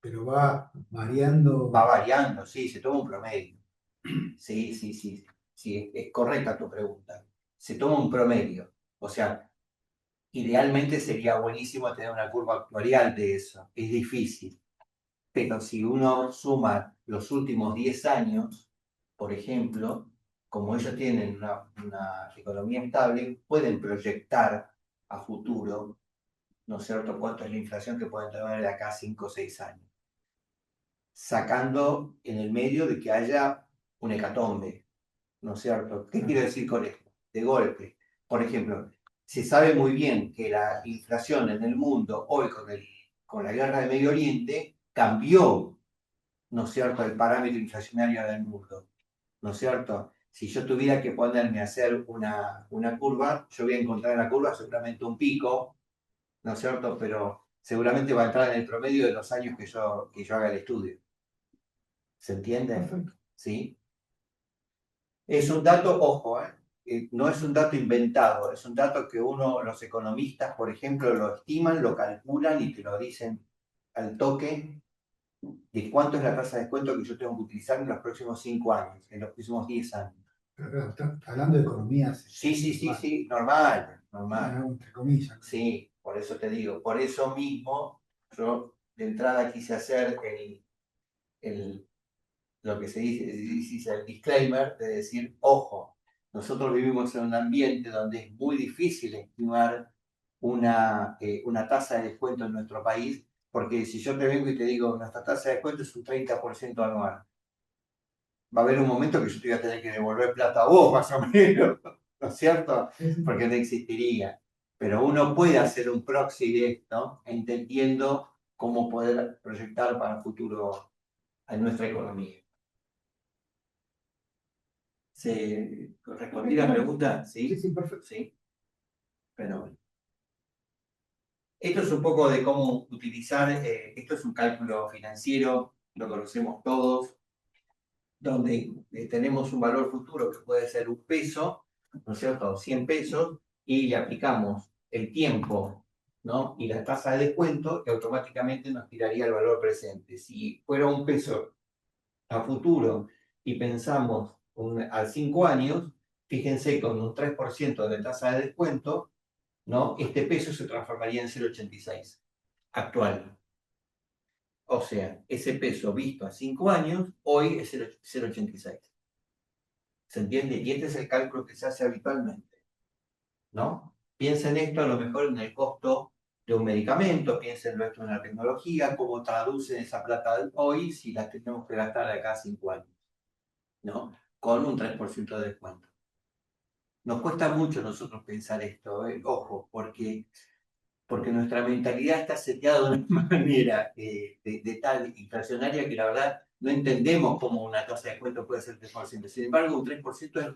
Pero va variando. Va variando, sí, se toma un promedio. Sí, sí, sí, sí, es correcta tu pregunta. Se toma un promedio. O sea, idealmente sería buenísimo tener una curva actuarial de eso. Es difícil. Pero si uno suma los últimos 10 años, por ejemplo, como ellos tienen una economía estable, pueden proyectar a futuro, ¿no es cierto?, cuánto es la inflación que pueden tener de acá a 5 o 6 años. Sacando en el medio de que haya un hecatombe, ¿no es cierto? ¿Qué quiero decir con esto? De golpe. Por ejemplo, se sabe muy bien que la inflación en el mundo hoy con la guerra de Medio Oriente cambió, ¿no es cierto?, el parámetro inflacionario del mundo, ¿no es cierto? Si yo tuviera que ponerme a hacer una curva, yo voy a encontrar en la curva seguramente un pico, ¿no es cierto? Pero seguramente va a entrar en el promedio de los años que yo haga el estudio. ¿Se entiende? Perfecto. ¿Sí? Es un dato, ojo, no es un dato inventado, es un dato que los economistas, por ejemplo, lo estiman, lo calculan y te lo dicen al toque de cuánto es la tasa de descuento que yo tengo que utilizar en los próximos 5 años, en los próximos 10 años. Pero está hablando de economía. Sí, normal. Entre comillas. Sí, por eso te digo, por eso mismo yo de entrada quise hacer lo que se dice el disclaimer de decir, ojo, nosotros vivimos en un ambiente donde es muy difícil estimar una tasa de descuento en nuestro país, porque si yo te vengo y te digo, nuestra tasa de descuento es un 30% anual, va a haber un momento que yo te voy a tener que devolver plata a vos, más o menos, ¿no es cierto? Porque no existiría. Pero uno puede hacer un proxy de esto, entendiendo cómo poder proyectar para el futuro a nuestra economía. ¿Se respondí la pregunta? ¿Sí? Sí, perfecto. Sí. Fenómeno. Esto es un poco de cómo utilizar, esto es un cálculo financiero, lo conocemos todos, donde tenemos un valor futuro que puede ser un peso, ¿no es cierto? 100 pesos, y le aplicamos el tiempo, ¿no? Y la tasa de descuento, que automáticamente nos tiraría el valor presente. Si fuera un peso a futuro y pensamos a 5 años, fíjense, con un 3% de tasa de descuento, ¿no? Este peso se transformaría en 0,86 actual. O sea, ese peso visto a 5 años, hoy es 0,86. ¿Se entiende? Y este es el cálculo que se hace habitualmente, ¿no? Piensen esto a lo mejor en el costo de un medicamento, piensen esto en la tecnología, cómo traducen esa plata hoy si la tenemos que gastar de acá a 5 años, ¿no? Con un 3% de descuento. Nos cuesta mucho nosotros pensar esto, ojo, porque nuestra mentalidad está seteada de una manera de tal inflacionaria que la verdad no entendemos cómo una tasa de descuento puede ser 3%. Sin embargo, un 3%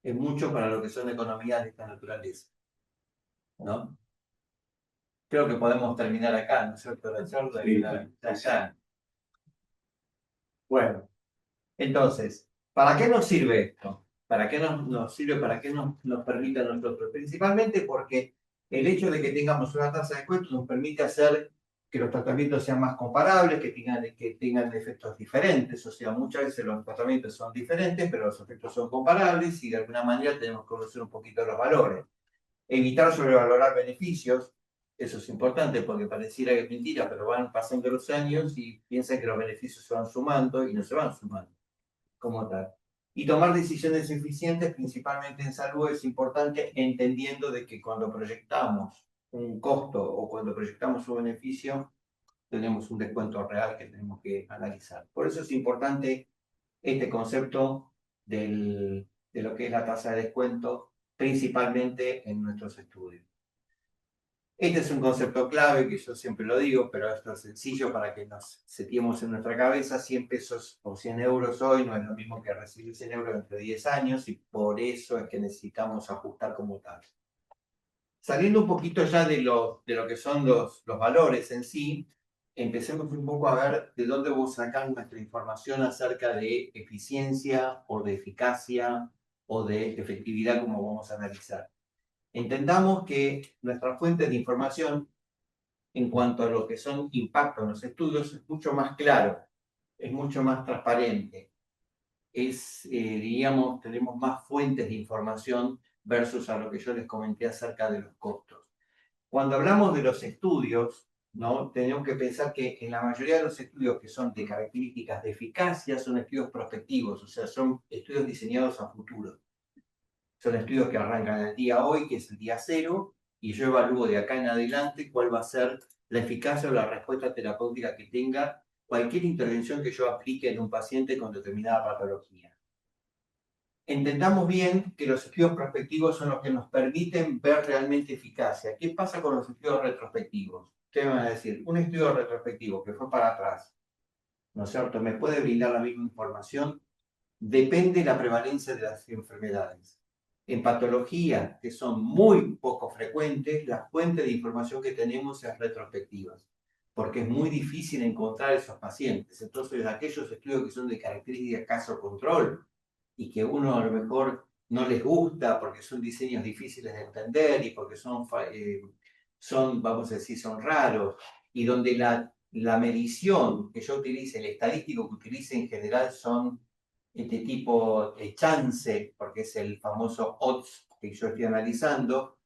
es mucho para lo que son economías de esta naturaleza, ¿no? Creo que podemos terminar acá, ¿no es cierto? La charla y allá. Bueno, entonces, ¿para qué nos sirve esto? ¿Para qué nos sirve? ¿Para qué nos permite a nosotros? Principalmente porque el hecho de que tengamos una tasa de descuento nos permite hacer que los tratamientos sean más comparables, que tengan efectos diferentes. O sea, muchas veces los tratamientos son diferentes, pero los efectos son comparables y de alguna manera tenemos que conocer un poquito los valores. Evitar sobrevalorar beneficios, eso es importante porque pareciera que es mentira, pero van pasando los años y piensan que los beneficios se van sumando y no se van sumando como tal. Y tomar decisiones eficientes, principalmente en salud, es importante entendiendo de que cuando proyectamos un costo o cuando proyectamos un beneficio, tenemos un descuento real que tenemos que analizar. Por eso es importante este concepto de lo que es la tasa de descuento, principalmente en nuestros estudios. Este es un concepto clave que yo siempre lo digo, pero esto es sencillo para que nos setiemos en nuestra cabeza. 100 pesos o 100 euros hoy no es lo mismo que recibir 100 euros dentro de 10 años y por eso es que necesitamos ajustar como tal. Saliendo un poquito ya de lo que son los valores en sí, empecemos un poco a ver de dónde vamos a sacar nuestra información acerca de eficiencia o de eficacia o de efectividad, como vamos a analizar. Entendamos que nuestra fuente de información en cuanto a lo que son impactos en los estudios es mucho más claro, es mucho más transparente. Diríamos, tenemos más fuentes de información versus a lo que yo les comenté acerca de los costos. Cuando hablamos de los estudios, ¿no? Tenemos que pensar que en la mayoría de los estudios que son de características de eficacia son estudios prospectivos, o sea, son estudios diseñados a futuro. Son estudios que arrancan el día hoy, que es el día cero, y yo evalúo de acá en adelante cuál va a ser la eficacia o la respuesta terapéutica que tenga cualquier intervención que yo aplique en un paciente con determinada patología. Entendamos bien que los estudios prospectivos son los que nos permiten ver realmente eficacia. ¿Qué pasa con los estudios retrospectivos? Ustedes van a decir, un estudio retrospectivo que fue para atrás, ¿no es cierto? ¿Me puede brindar la misma información? Depende de la prevalencia de las enfermedades. En patologías que son muy poco frecuentes, la fuente de información que tenemos es retrospectiva, porque es muy difícil encontrar esos pacientes. Entonces, aquellos estudios que son de características caso-control y que uno a lo mejor no les gusta porque son diseños difíciles de entender y porque son vamos a decir, son raros, y donde la medición que yo utilice, el estadístico que utilice en general son este tipo de chance, porque es el famoso odds que yo estoy analizando,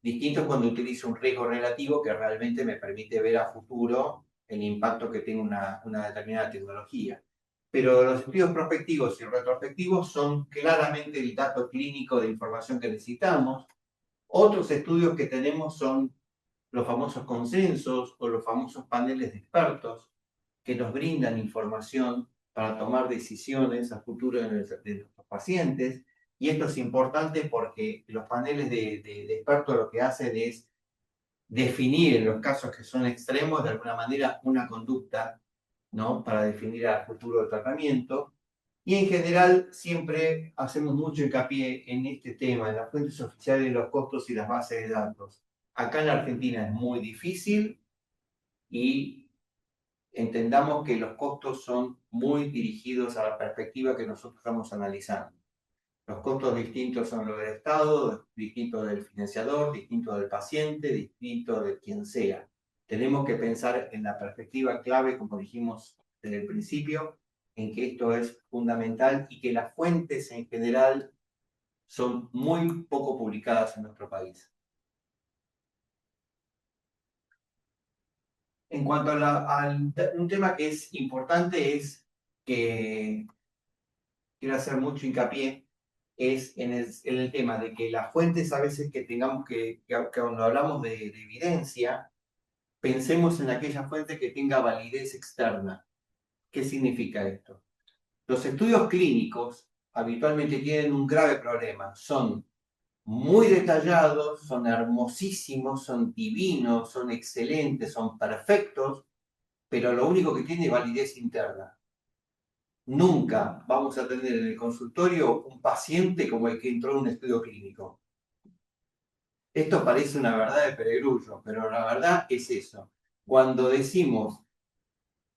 distinto es cuando utilizo un riesgo relativo que realmente me permite ver a futuro el impacto que tiene una determinada tecnología. Pero los estudios prospectivos y retrospectivos son claramente el dato clínico de información que necesitamos. Otros estudios que tenemos son los famosos consensos o los famosos paneles de expertos que nos brindan información para tomar decisiones a futuro de nuestros pacientes. Y esto es importante porque los paneles de expertos lo que hacen es definir en los casos que son extremos, de alguna manera, una conducta, ¿no? Para definir el futuro del tratamiento. Y en general siempre hacemos mucho hincapié en este tema, en las fuentes oficiales, los costos y las bases de datos. Acá en la Argentina es muy difícil y entendamos que los costos son muy dirigidos a la perspectiva que nosotros estamos analizando. Los costos distintos son los del Estado, distintos del financiador, distintos del paciente, distintos de quien sea. Tenemos que pensar en la perspectiva clave, como dijimos desde el principio, en que esto es fundamental y que las fuentes en general son muy poco publicadas en nuestro país. En cuanto a un tema que es importante es que quiero hacer mucho hincapié es en el tema de que las fuentes a veces que tengamos que cuando hablamos de evidencia, pensemos en aquella fuente que tenga validez externa. ¿Qué significa esto? Los estudios clínicos habitualmente tienen un grave problema. Son muy detallados, son hermosísimos, son divinos, son excelentes, son perfectos, pero lo único que tiene es validez interna. Nunca vamos a tener en el consultorio un paciente como el que entró en un estudio clínico. Esto parece una verdad de perogrullo, pero la verdad es eso. Cuando decimos,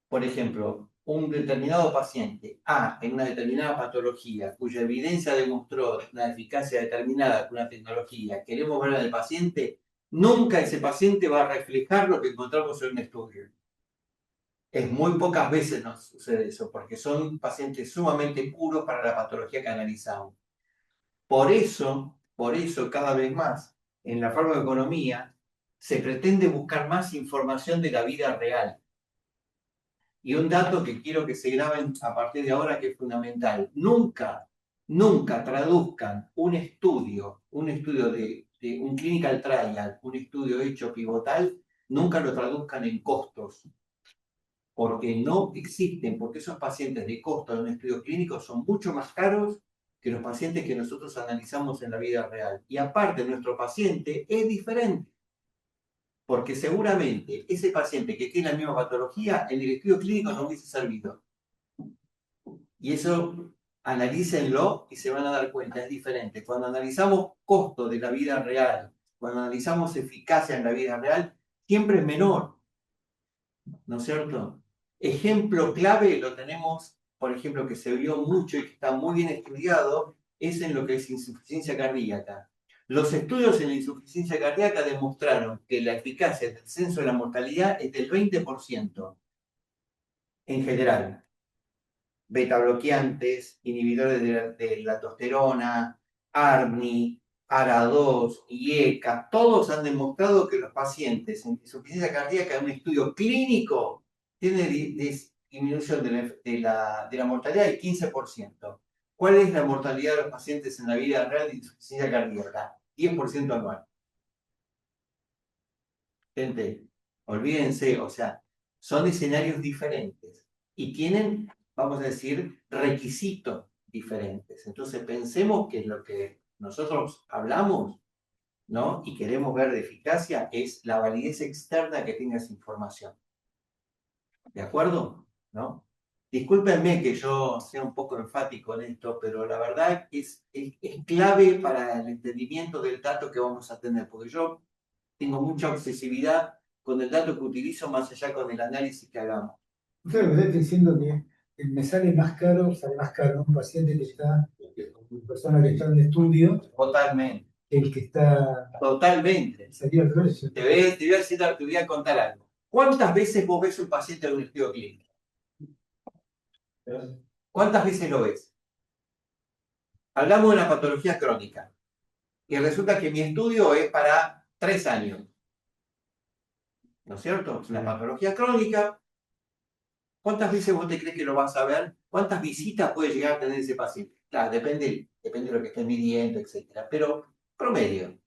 por ejemplo, un determinado paciente A en una determinada patología, cuya evidencia demostró una eficacia determinada con una tecnología, queremos ver al paciente, nunca ese paciente va a reflejar lo que encontramos en un estudio. Es muy pocas veces nos sucede eso, porque son pacientes sumamente puros para la patología que analizamos. Por eso, cada vez más, en la farmacoeconomía se pretende buscar más información de la vida real. Y un dato que quiero que se graben a partir de ahora, que es fundamental: nunca traduzcan un estudio de un clinical trial, un estudio hecho pivotal, nunca lo traduzcan en costos, porque no existen, porque esos pacientes de costo de un estudio clínico son mucho más caros que los pacientes que nosotros analizamos en la vida real. Y aparte, nuestro paciente es diferente, porque seguramente ese paciente que tiene la misma patología, en el estudio clínico no hubiese servido. Y eso, analícenlo y se van a dar cuenta, es diferente. Cuando analizamos costo de la vida real, cuando analizamos eficacia en la vida real, siempre es menor, ¿no es cierto? Ejemplo clave lo tenemos, por ejemplo, que se vio mucho y que está muy bien estudiado, es en lo que es insuficiencia cardíaca. Los estudios en la insuficiencia cardíaca demostraron que la eficacia del descenso de la mortalidad es del 20% en general. Beta bloqueantes, inhibidores de la aldosterona, ARNI, ARA2, IECA, todos han demostrado que los pacientes en insuficiencia cardíaca en un estudio clínico tienen disminución de la mortalidad del 15%. ¿Cuál es la mortalidad de los pacientes en la vida real de insuficiencia cardíaca? 10% anual. Gente, olvídense, o sea, son escenarios diferentes y tienen, vamos a decir, requisitos diferentes. Entonces pensemos que lo que nosotros hablamos, ¿no? Y queremos ver de eficacia es la validez externa que tenga esa información. ¿De acuerdo? ¿No? Discúlpenme que yo sea un poco enfático en esto, pero la verdad es clave para el entendimiento del dato que vamos a tener, porque yo tengo mucha obsesividad con el dato que utilizo más allá con el análisis que hagamos. Claro, me está diciendo que me sale más caro un paciente que está, una persona que está en el estudio, Totalmente. que el que está. Totalmente. Sería el precio. Te voy a contar algo. ¿Cuántas veces vos ves un paciente en un estudio clínico? ¿Cuántas veces lo ves? Hablamos de una patología crónica. Y resulta que mi estudio es para 3 años. ¿No es cierto? Es una patología crónica. ¿Cuántas veces vos te crees que lo vas a ver? ¿Cuántas visitas puede llegar a tener ese paciente? Claro, depende de lo que estés midiendo, etc. Pero promedio.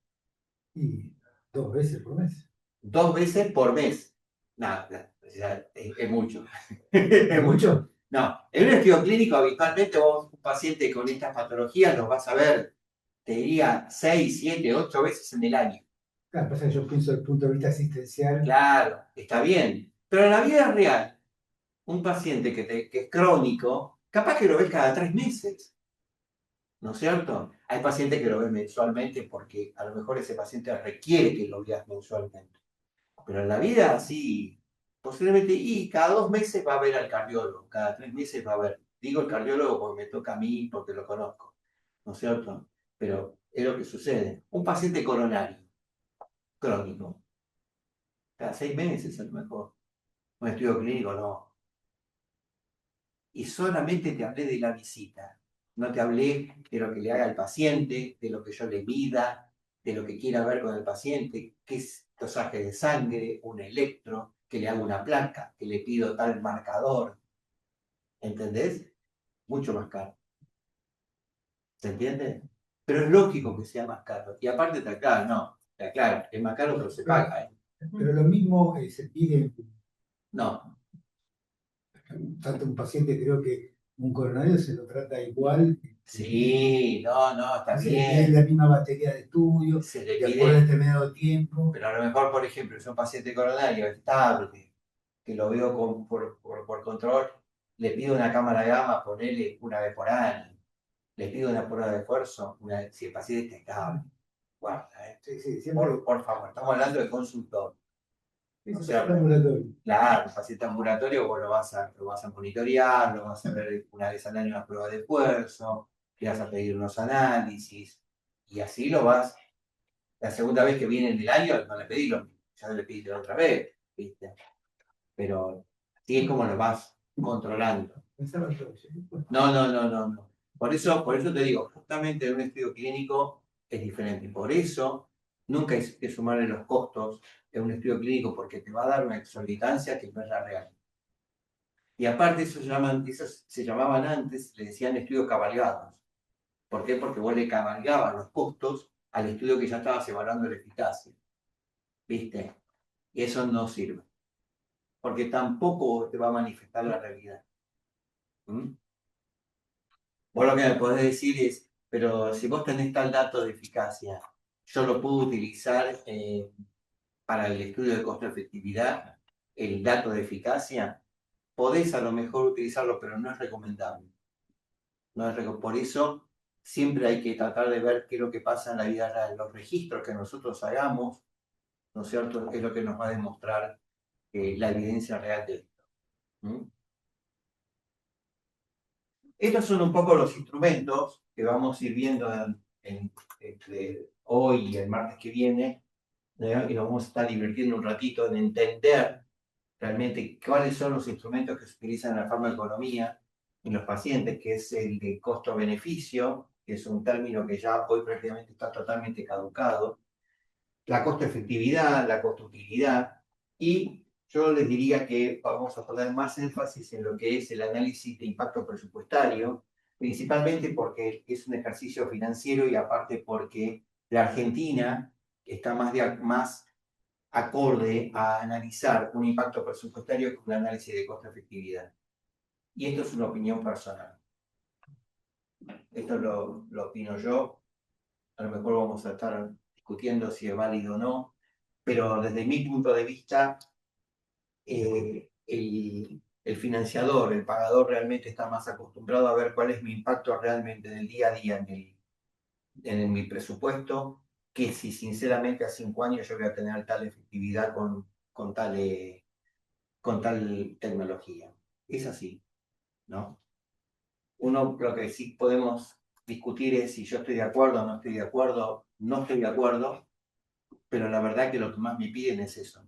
Y 2 veces por mes. 2 veces por mes. Nada, es mucho. ¿Es mucho? No, en un estudio clínico habitualmente vos, un paciente con estas patologías, los vas a ver, te diría, 6, 7, 8 veces en el año. Claro, pasa que yo pienso desde el punto de vista asistencial. Claro, está bien. Pero en la vida real, un paciente que es crónico, capaz que lo ves cada 3 meses, ¿no es cierto? Hay pacientes que lo ven mensualmente porque a lo mejor ese paciente requiere que lo veas mensualmente. Pero en la vida, sí, posiblemente, y cada 2 meses va a ver al cardiólogo, cada 3 meses va a ver. Digo el cardiólogo porque me toca a mí, porque lo conozco, ¿no es cierto? Pero es lo que sucede. Un paciente coronario, crónico, cada 6 meses a lo mejor. Un estudio clínico no. Y solamente te hablé de la visita. No te hablé de lo que le haga al paciente, de lo que yo le mida, de lo que quiera ver con el paciente, qué es dosaje de sangre, un electro, que le haga una placa, que le pido tal marcador. ¿Entendés? Mucho más caro. ¿Se entiende? Pero es lógico que sea más caro. Y aparte te aclaro, no, te aclaro, es más caro pero se paga, ¿eh? Pero lo mismo se pide, No, tanto un paciente, creo que un coronario se lo trata igual. sí, no, está Se le pide bien. la misma batería de estudio, Se le de acuerdo a pide, determinado tiempo. pero a lo mejor, por ejemplo, es un paciente coronario estable, que lo veo por control, le pido una cámara gamma, ponele una vez por año. Le pido una prueba de esfuerzo, si el paciente está estable. Guarda, Sí, sí, siempre por favor, estamos hablando de consultor. es O un sea, paciente ambulatorio. claro, el paciente ambulatorio vos lo vas a monitorear, lo vas a ver una vez al año una prueba de esfuerzo, le vas a pedir unos análisis, y así lo vas. La segunda vez que viene en el año no le pedí lo mismo, ya le pedí la otra vez, ¿viste? Pero así es como lo vas controlando. Pensaba yo, sí. No. Por eso te digo, justamente en un estudio clínico es diferente. Por eso nunca hay que sumarle los costos en un estudio clínico porque te va a dar una exorbitancia que no es la real. Y aparte, esos se llamaban antes, le decían estudios cabalgados. ¿Por qué? Porque vos le cabalgabas los costos al estudio que ya estabas evaluando la eficacia. ¿Viste? Y eso no sirve. Porque tampoco te va a manifestar la realidad. ¿Mm? Vos lo que me podés decir es, pero si vos tenés tal dato de eficacia, yo lo puedo utilizar para el estudio de costo-efectividad, el dato de eficacia, podés a lo mejor utilizarlo, pero no es recomendable. Por eso siempre hay que tratar de ver qué es lo que pasa en la vida real. Los registros que nosotros hagamos, ¿no es cierto?, es lo que nos va a demostrar la evidencia real de esto. ¿Mm? Estos son un poco los instrumentos que vamos a ir viendo entre hoy y el martes que viene, ¿no? Y nos vamos a estar divirtiendo un ratito en entender realmente cuáles son los instrumentos que se utilizan en la farmacoeconomía en los pacientes, que es el de costo-beneficio, que es un término que ya hoy prácticamente está totalmente caducado, la costo-efectividad, la costo-utilidad, y yo les diría que vamos a poner más énfasis en lo que es el análisis de impacto presupuestario, principalmente porque es un ejercicio financiero y aparte porque la Argentina está más acorde a analizar un impacto presupuestario que un análisis de costo-efectividad. Y esto es una opinión personal. Esto lo opino yo. A lo mejor vamos a estar discutiendo si es válido o no, pero desde mi punto de vista, el financiador, el pagador realmente está más acostumbrado a ver cuál es mi impacto realmente del día a día en mi presupuesto, que si sinceramente a 5 años yo voy a tener tal efectividad con tal tecnología. Es así, ¿no? Uno, lo que sí podemos discutir es si yo estoy de acuerdo o no estoy de acuerdo, no estoy de acuerdo, pero la verdad que lo que más me piden es eso,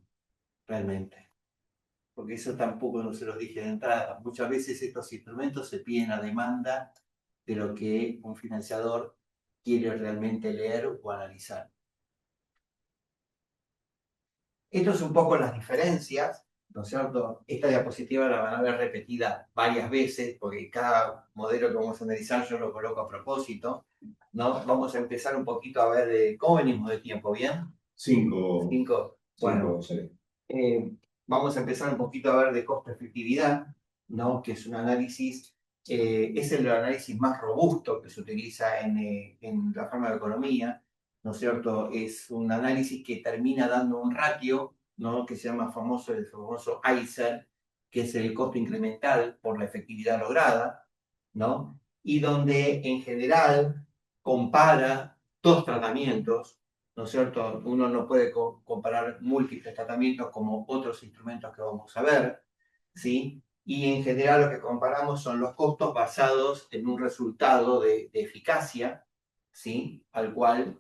realmente. Porque eso tampoco no se los dije de entrada. Muchas veces estos instrumentos se piden a demanda de lo que un financiador quiere realmente leer o analizar. Esto es un poco las diferencias, ¿no es cierto? Esta diapositiva la van a ver repetida varias veces, porque cada modelo que vamos a analizar yo lo coloco a propósito, ¿no? Vamos a empezar un poquito a ver cómo venimos de tiempo, ¿bien? 5, 5. Bueno, 6. vamos a empezar un poquito a ver de costo-efectividad, ¿no? Que es un análisis, es el análisis más robusto que se utiliza en la farmacoeconomía, ¿no es cierto? Es un análisis que termina dando un ratio, ¿no? Que se llama el famoso ICER, que es el costo incremental por la efectividad lograda, ¿no? Y donde en general compara dos tratamientos, ¿no es cierto? Uno no puede comparar múltiples tratamientos como otros instrumentos que vamos a ver, ¿sí? Y en general lo que comparamos son los costos basados en un resultado de eficacia, ¿sí? Al cual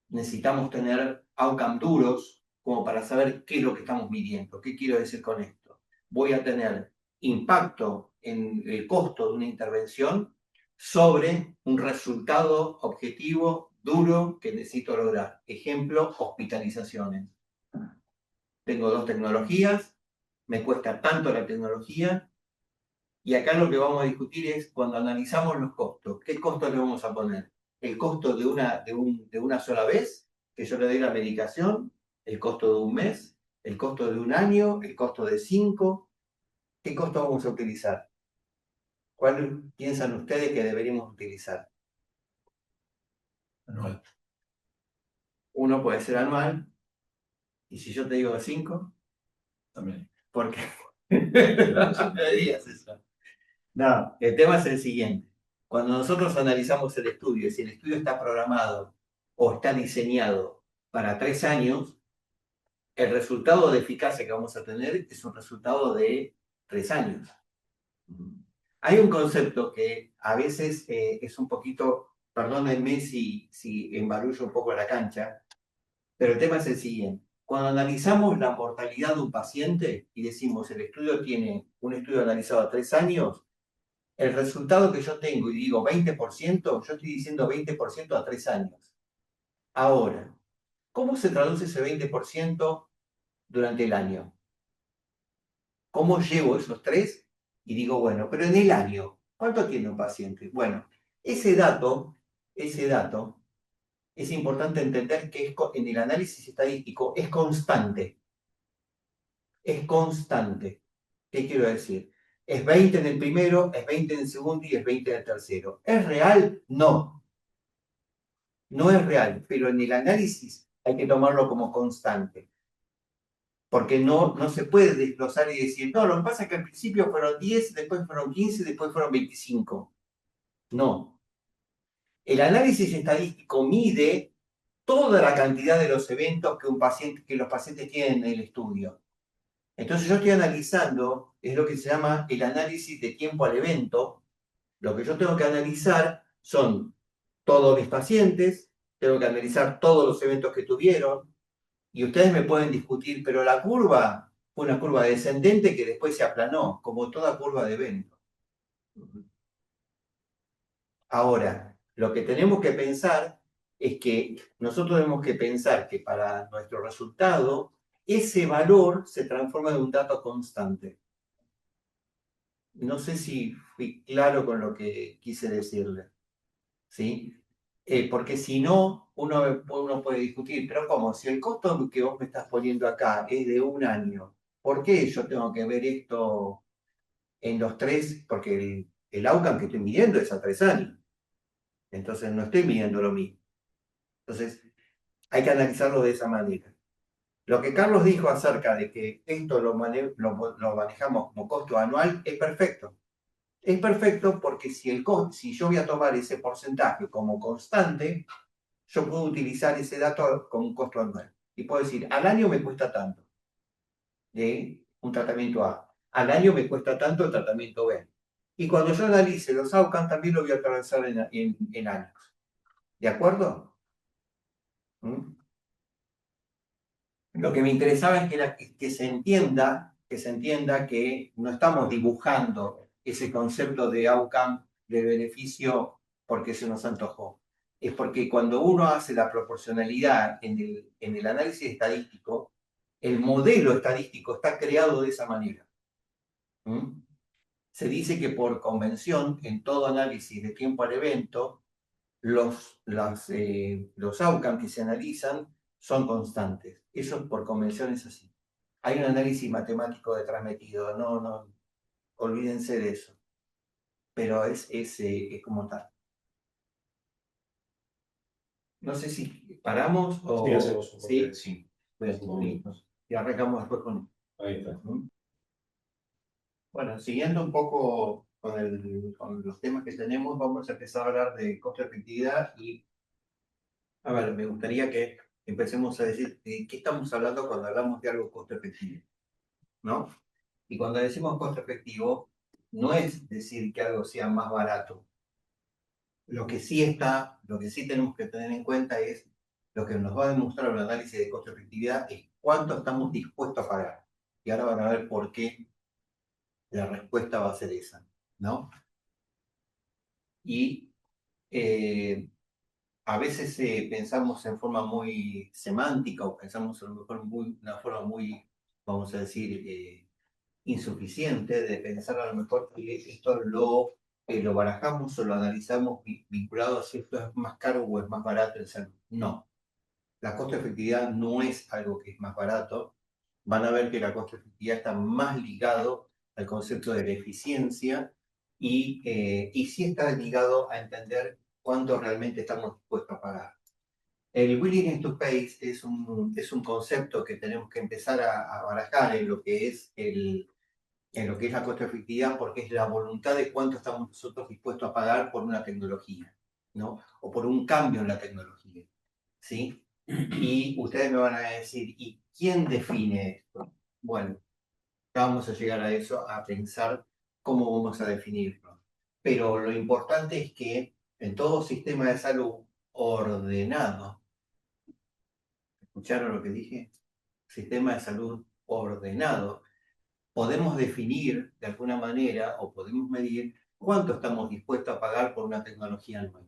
necesitamos tener outcome duros como para saber qué es lo que estamos midiendo. ¿Qué quiero decir con esto? Voy a tener impacto en el costo de una intervención sobre un resultado objetivo duro que necesito lograr. Ejemplo, hospitalizaciones. Tengo dos tecnologías, me cuesta tanto la tecnología, y acá lo que vamos a discutir es cuando analizamos los costos, ¿qué costo le vamos a poner? ¿El costo de una sola vez, que yo le doy la medicación? ¿El costo de un mes? ¿El costo de un año? ¿El costo de 5? ¿Qué costo vamos a utilizar? ¿Cuál piensan ustedes que deberíamos utilizar? Anual. Uno puede ser anual, y si yo te digo 5, También. ¿por qué? No me digas eso. No, el tema es el siguiente. Cuando nosotros analizamos el estudio, si el estudio está programado o está diseñado para 3 años, el resultado de eficacia que vamos a tener es un resultado de 3 años. Hay un concepto que a veces es un poquito, perdónenme si embarullo un poco la cancha, pero el tema es el siguiente. Cuando analizamos la mortalidad de un paciente y decimos el estudio tiene un estudio analizado a 3 años, el resultado que yo tengo y digo 20%, yo estoy diciendo 20% a 3 años. Ahora, ¿cómo se traduce ese 20% durante el año? ¿Cómo llevo esos 3? Y digo, bueno, pero en el año, ¿cuánto tiene un paciente? Bueno, ese dato es importante entender que en el análisis estadístico es constante. Es constante. ¿Qué quiero decir? ¿Es 20 en el primero, es 20 en el segundo y es 20 en el tercero? ¿Es real? No. No es real, pero en el análisis hay que tomarlo como constante. Porque no se puede desglosar y decir, no, lo que pasa es que al principio fueron 10, después fueron 15, después fueron 25. No. El análisis estadístico mide toda la cantidad de los eventos que los pacientes tienen en el estudio. Entonces yo estoy analizando, es lo que se llama el análisis de tiempo al evento. Lo que yo tengo que analizar son todos mis pacientes, tengo que analizar todos los eventos que tuvieron, y ustedes me pueden discutir, pero la curva fue una curva descendente que después se aplanó, como toda curva de evento. Ahora, lo que tenemos que pensar es que nosotros tenemos que pensar que para nuestro resultado, ese valor se transforma en un dato constante. No sé si fui claro con lo que quise decirle, ¿sí? Porque si no, uno puede discutir, pero ¿cómo? Si el costo que vos me estás poniendo acá es de un año, ¿por qué yo tengo que ver esto en los 3? Porque el outcome que estoy midiendo es a 3 años. Entonces no estoy midiendo lo mismo. Entonces hay que analizarlo de esa manera. Lo que Carlos dijo acerca de que esto lo manejamos como costo anual es perfecto. Es perfecto porque si yo voy a tomar ese porcentaje como constante, yo puedo utilizar ese dato como un costo anual. Y puedo decir, al año me cuesta tanto de un tratamiento A, al año me cuesta tanto el tratamiento B. Y cuando yo analice los outcomes, también lo voy a atravesar en años. ¿De acuerdo? ¿Mm? Lo que me interesaba es que se entienda que no estamos dibujando ese concepto de outcome, de beneficio, porque se nos antojó. Es porque cuando uno hace la proporcionalidad en el análisis estadístico, el modelo estadístico está creado de esa manera. ¿Mm? Se dice que por convención, en todo análisis de tiempo al evento, los outcomes que se analizan son constantes. Eso por convención es así. Hay un análisis matemático detrás metido, no. olvídense de eso. Pero es como tal. No sé si paramos o... Sí, hacemos un corte de Sí, 5 minutos. Y arrancamos después con... Ahí está. Bueno, siguiendo un poco con los temas que tenemos, vamos a empezar a hablar de costo-efectividad y, a ver, me gustaría que empecemos a decir de qué estamos hablando cuando hablamos de algo costo-efectivo, ¿no? Y cuando decimos costo-efectivo, no es decir que algo sea más barato. Lo que sí tenemos que tener en cuenta es lo que nos va a demostrar un análisis de costo-efectividad es cuánto estamos dispuestos a pagar. Y ahora van a ver por qué la respuesta va a ser esa, ¿no? Y a veces pensamos en forma muy semántica o pensamos a lo mejor una forma muy, vamos a decir, insuficiente de pensar a lo mejor que esto lo barajamos o lo analizamos vinculado a si esto es más caro o es más barato en salud. No, la costo-efectividad no es algo que es más barato. Van a ver que la costo-efectividad está más ligado al concepto de la eficiencia y sí está ligado a entender cuánto realmente estamos dispuestos a pagar. El willingness to pay es un concepto que tenemos que empezar a barajar en lo que es la costo-efectividad, porque es la voluntad de cuánto estamos nosotros dispuestos a pagar por una tecnología, ¿no? O por un cambio en la tecnología, ¿sí? Y ustedes me van a decir, ¿y quién define esto? Bueno, ya vamos a llegar a eso, a pensar cómo vamos a definirlo. Pero lo importante es que en todo sistema de salud ordenado, ¿escucharon lo que dije? Sistema de salud ordenado, podemos definir de alguna manera o podemos medir cuánto estamos dispuestos a pagar por una tecnología nueva.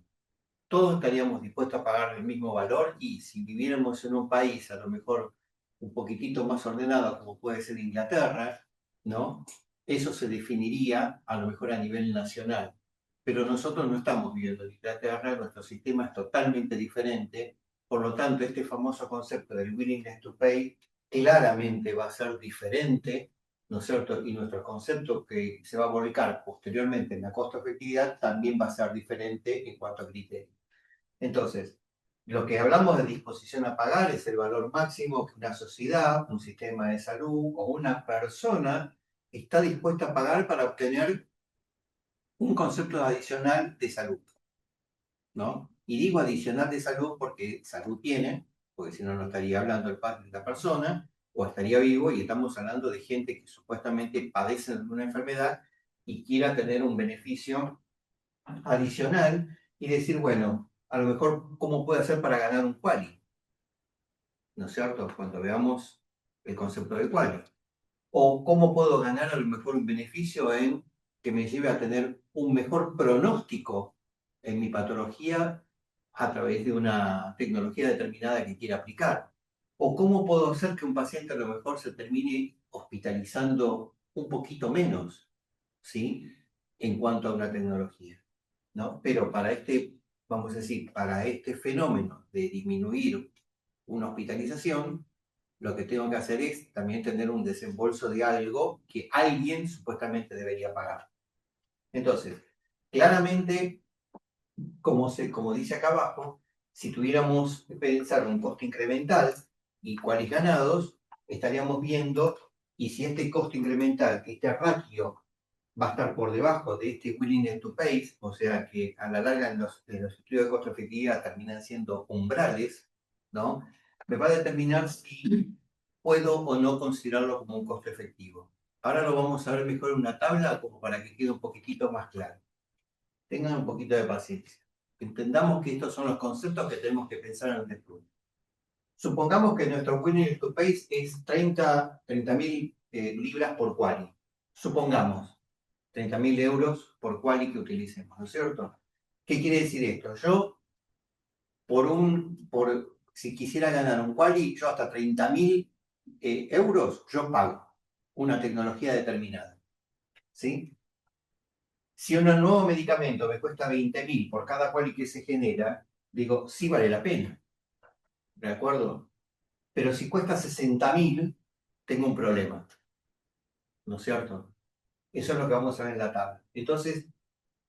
Todos estaríamos dispuestos a pagar el mismo valor y si viviéramos en un país a lo mejor un poquitito más ordenado como puede ser Inglaterra, ¿no? Eso se definiría a lo mejor a nivel nacional. Pero nosotros no estamos viviendo en Inglaterra, nuestro sistema es totalmente diferente, por lo tanto este famoso concepto del willingness to pay claramente va a ser diferente, ¿no es cierto? Y nuestro concepto que se va a volcar posteriormente en la costo-efectividad también va a ser diferente en cuanto a criterios. Entonces, lo que hablamos de disposición a pagar es el valor máximo que una sociedad, un sistema de salud o una persona está dispuesta a pagar para obtener un concepto adicional de salud, ¿no? Y digo adicional de salud porque salud tiene, porque si no, no estaría hablando el padre de la persona, o estaría vivo y estamos hablando de gente que supuestamente padece de una enfermedad y quiera tener un beneficio adicional y decir, bueno, a lo mejor, ¿cómo puede hacer para ganar un quali? ¿No es cierto? Cuando veamos el concepto de quali. O cómo puedo ganar a lo mejor un beneficio en que me lleve a tener un mejor pronóstico en mi patología a través de una tecnología determinada que quiera aplicar. O cómo puedo hacer que un paciente a lo mejor se termine hospitalizando un poquito menos, ¿sí? En cuanto a una tecnología, ¿no? Pero vamos a decir, para este fenómeno de disminuir una hospitalización, lo que tengo que hacer es también tener un desembolso de algo que alguien supuestamente debería pagar. Entonces, claramente, como dice acá abajo, si tuviéramos que pensar un costo incremental y cuáles ganados, estaríamos viendo, y si este costo incremental, este ratio, va a estar por debajo de este willingness to pay, o sea que a la larga en los estudios de costo-efectividad terminan siendo umbrales, ¿no? Me va a determinar si puedo o no considerarlo como un costo efectivo. Ahora lo vamos a ver mejor en una tabla como para que quede un poquitito más claro. Tengan un poquito de paciencia. Entendamos que estos son los conceptos que tenemos que pensar en el estudio. Supongamos que nuestro willingness to pay es 30.000 libras por quali. Supongamos 30.000 euros por quali que utilicemos, ¿no es cierto? ¿Qué quiere decir esto? Yo, si quisiera ganar un quali, yo hasta 30.000 euros, yo pago una tecnología determinada, ¿sí? Si un nuevo medicamento me cuesta 20.000 por cada quali que se genera, digo, sí vale la pena, ¿de acuerdo? Pero si cuesta 60.000, tengo un problema, ¿no es cierto? Eso es lo que vamos a ver en la tabla. Entonces,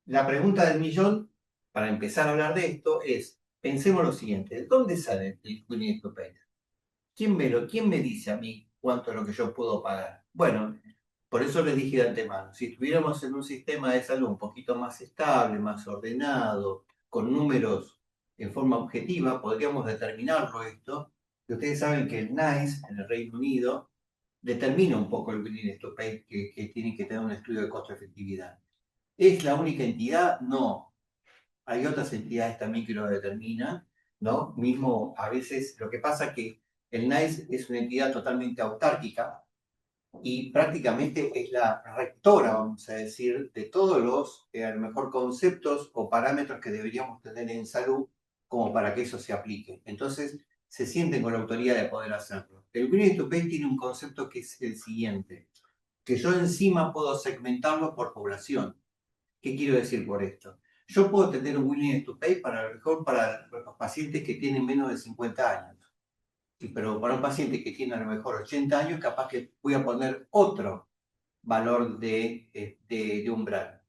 la pregunta del millón, para empezar a hablar de esto, es, pensemos lo siguiente, ¿de dónde sale el Winning to Pay? ¿Quién me dice a mí cuánto es lo que yo puedo pagar? Bueno, por eso les dije de antemano, si estuviéramos en un sistema de salud un poquito más estable, más ordenado, con números en forma objetiva, podríamos determinarlo esto. Y ustedes saben que el NICE, en el Reino Unido, determina un poco el Willingness to Pay, que tiene que tener un estudio de costo-efectividad. ¿Es la única entidad? No. Hay otras entidades también que lo determinan, ¿no? Mismo a veces lo que pasa es que el NICE es una entidad totalmente autárquica y prácticamente es la rectora, vamos a decir, de todos los, a lo mejor, conceptos o parámetros que deberíamos tener en salud como para que eso se aplique. Entonces, se sienten con la autoridad de poder hacerlo. El Willingness to Pay tiene un concepto que es el siguiente, que yo encima puedo segmentarlo por población. ¿Qué quiero decir por esto? Yo puedo tener un Willingness to Pay para, a lo mejor, para los pacientes que tienen menos de 50 años. Pero para un paciente que tiene a lo mejor 80 años, capaz que voy a poner otro valor de umbral.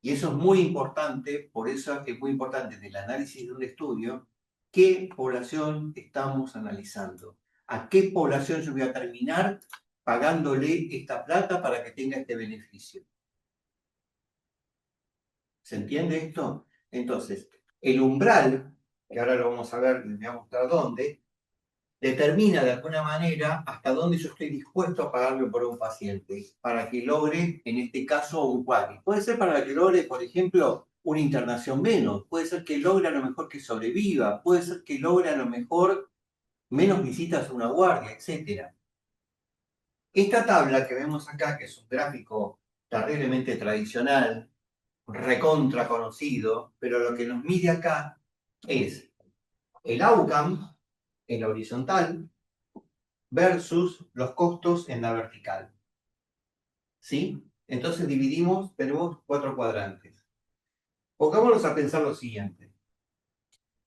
Y eso es muy importante, por eso es muy importante en el análisis de un estudio, qué población estamos analizando. ¿A qué población yo voy a terminar pagándole esta plata para que tenga este beneficio? ¿Se entiende esto? Entonces, el umbral, que ahora lo vamos a ver, les voy a mostrar dónde, determina de alguna manera hasta dónde yo estoy dispuesto a pagarle por un paciente para que logre, en este caso, un quali. Puede ser para que logre, por ejemplo, una internación menos, puede ser que logre a lo mejor que sobreviva, puede ser que logre a lo mejor menos visitas a una guardia, etc. Esta tabla que vemos acá, que es un gráfico terriblemente tradicional, recontra conocido, pero lo que nos mide acá es el outcome en la horizontal versus los costos en la vertical. ¿Sí? Entonces tenemos 4 cuadrantes. Pongámonos a pensar lo siguiente.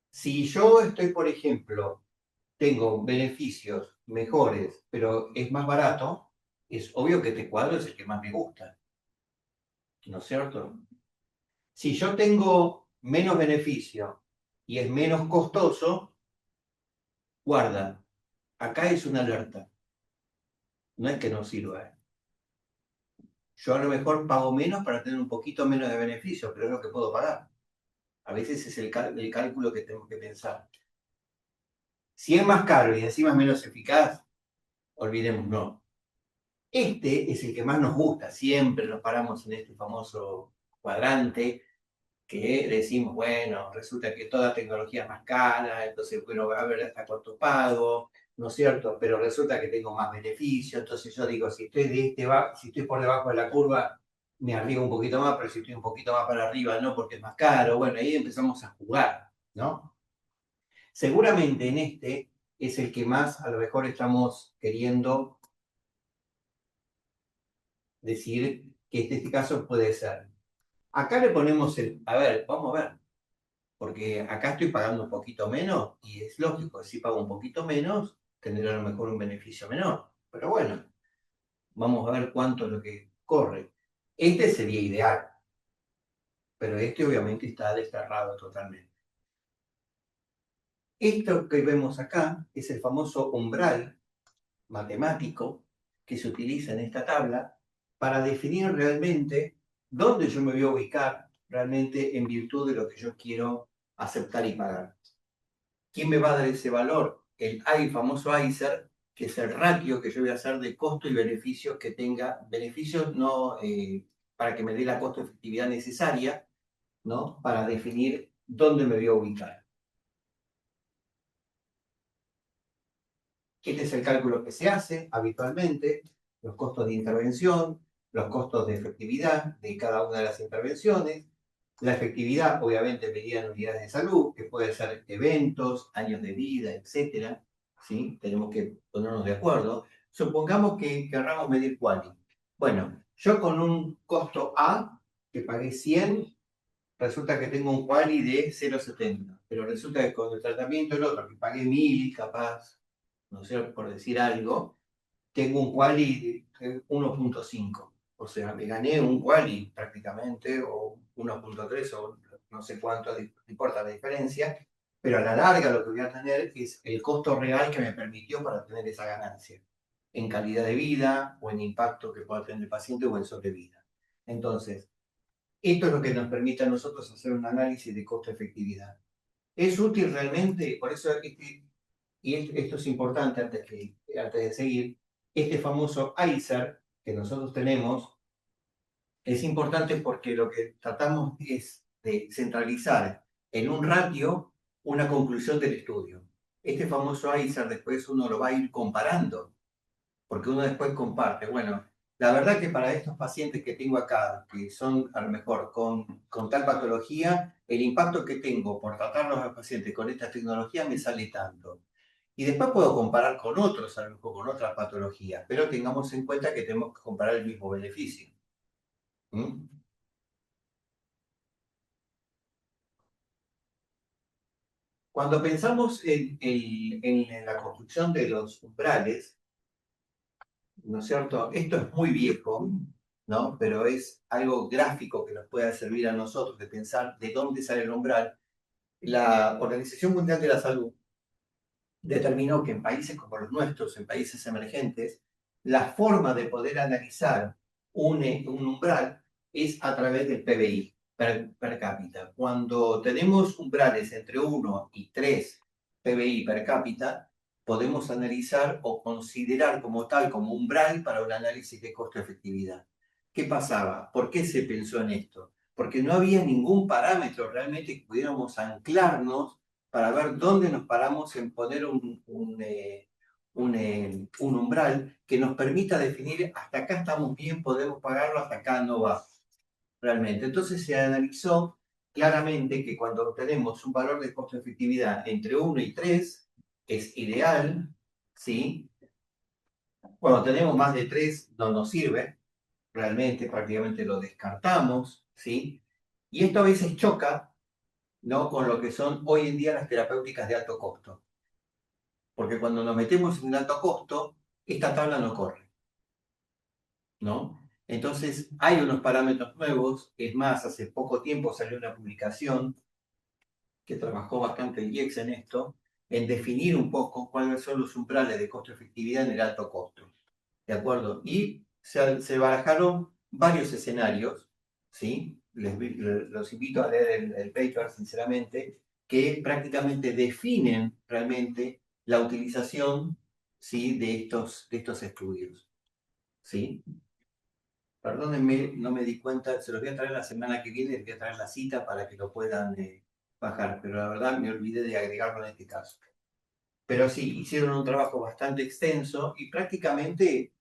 Si yo estoy, por ejemplo, tengo beneficios mejores, pero es más barato, es obvio que este cuadro es el que más me gusta. ¿No es cierto? Si yo tengo menos beneficio y es menos costoso, guarda, acá es una alerta. No es que no sirva. Yo a lo mejor pago menos para tener un poquito menos de beneficio, pero es lo que puedo pagar. A veces es el cálculo que tenemos que pensar. Si es más caro y encima es menos eficaz, olvidemos no. Este es el que más nos gusta. Siempre nos paramos en este famoso cuadrante que decimos, bueno, resulta que toda tecnología es más cara, entonces, bueno, va a haber hasta corto pago, ¿no es cierto? Pero resulta que tengo más beneficio, entonces yo digo, si estoy, si estoy por debajo de la curva, me arriesgo un poquito más, pero si estoy un poquito más para arriba, no, porque es más caro. Bueno, ahí empezamos a jugar, ¿no? Seguramente en este es el que más a lo mejor estamos queriendo decir que este caso puede ser. Acá le ponemos a ver, vamos a ver, porque acá estoy pagando un poquito menos y es lógico, si pago un poquito menos, tendré a lo mejor un beneficio menor. Pero bueno, vamos a ver cuánto es lo que corre. Este sería ideal, pero este obviamente está desterrado totalmente. Esto que vemos acá es el famoso umbral matemático que se utiliza en esta tabla para definir realmente dónde yo me voy a ubicar realmente en virtud de lo que yo quiero aceptar y pagar. ¿Quién me va a dar ese valor? El famoso ICER, que es el ratio que yo voy a hacer de costo y beneficios que tenga, beneficios no para que me dé la costo-efectividad necesaria, ¿no? Para definir dónde me voy a ubicar. Este es el cálculo que se hace habitualmente, los costos de intervención, los costos de efectividad de cada una de las intervenciones, la efectividad obviamente medida en unidades de salud, que puede ser eventos, años de vida, etc. ¿Sí? Tenemos que ponernos de acuerdo. Supongamos que querramos medir quali. Bueno, yo con un costo A, que pagué 100, resulta que tengo un quali de 0,70, pero resulta que con el tratamiento del otro, que pagué 1000 capaz, no sé, por decir algo, tengo un quali de 1,5. O sea, me gané un quali prácticamente, o 1.3 o no sé cuánto, no importa la diferencia, pero a la larga lo que voy a tener es el costo real que me permitió para tener esa ganancia, en calidad de vida, o en impacto que pueda tener el paciente, o en sobrevida. Entonces, esto es lo que nos permite a nosotros hacer un análisis de costo-efectividad. ¿Es útil realmente? Por eso, esto es importante antes de seguir, este famoso ICER que nosotros tenemos, es importante porque lo que tratamos es de centralizar en un ratio una conclusión del estudio. Este famoso ICER después uno lo va a ir comparando, porque uno después comparte. Bueno, la verdad que para estos pacientes que tengo acá, que son a lo mejor con tal patología, el impacto que tengo por tratarlos a los pacientes con esta tecnología me sale tanto. Y después puedo comparar con otros, a lo mejor con otras patologías, pero tengamos en cuenta que tenemos que comparar el mismo beneficio. ¿Mm? Cuando pensamos en la construcción de los umbrales, ¿no es cierto? Esto es muy viejo, ¿no? Pero es algo gráfico que nos puede servir a nosotros de pensar de dónde sale el umbral. La Organización Mundial de la Salud determinó que en países como los nuestros, en países emergentes, la forma de poder analizar un umbral es a través del PBI per cápita. Cuando tenemos umbrales entre 1 y 3 PBI per cápita, podemos analizar o considerar como tal, como umbral para un análisis de costo-efectividad. ¿Qué pasaba? ¿Por qué se pensó en esto? Porque no había ningún parámetro realmente que pudiéramos anclarnos para ver dónde nos paramos en poner un umbral que nos permita definir hasta acá estamos bien, podemos pagarlo, hasta acá no va realmente. Entonces se analizó claramente que cuando tenemos un valor de costo-efectividad entre 1 y 3 es ideal, ¿sí? Cuando tenemos más de 3 no nos sirve, realmente prácticamente lo descartamos, ¿sí? Y esto a veces choca, ¿no?, con lo que son hoy en día las terapéuticas de alto costo. Porque cuando nos metemos en alto costo, esta tabla no corre, ¿no? Entonces, hay unos parámetros nuevos. Es más, hace poco tiempo salió una publicación que trabajó bastante el IEX en esto, en definir un poco cuáles son los umbrales de costo-efectividad en el alto costo, ¿de acuerdo? Y se barajaron varios escenarios, ¿sí? Los invito a leer el paper, sinceramente, que prácticamente definen realmente la utilización, ¿sí?, de estos estudios, ¿sí? Perdónenme, no me di cuenta, se los voy a traer la semana que viene, les voy a traer la cita para que lo puedan bajar, pero la verdad me olvidé de agregarlo en este caso. Pero sí, hicieron un trabajo bastante extenso y prácticamente,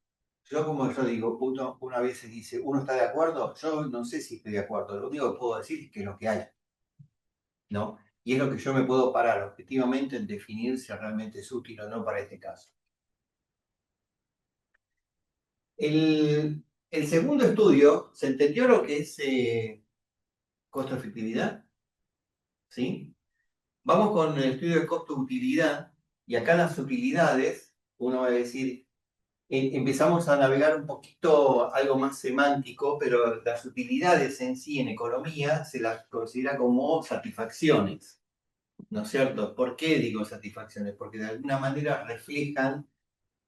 yo como yo digo, uno a veces dice, ¿uno está de acuerdo? Yo no sé si estoy de acuerdo, lo único que puedo decir es que es lo que hay, ¿no? Y es lo que yo me puedo parar objetivamente en definir si realmente es útil o no para este caso. El segundo estudio, ¿se entendió lo que es costo-efectividad? ¿Sí? Vamos con el estudio de costo-utilidad, y acá las utilidades, uno va a decir, empezamos a navegar un poquito algo más semántico, pero las utilidades en sí en economía se las considera como satisfacciones, ¿no es cierto? ¿Por qué digo satisfacciones? Porque de alguna manera reflejan,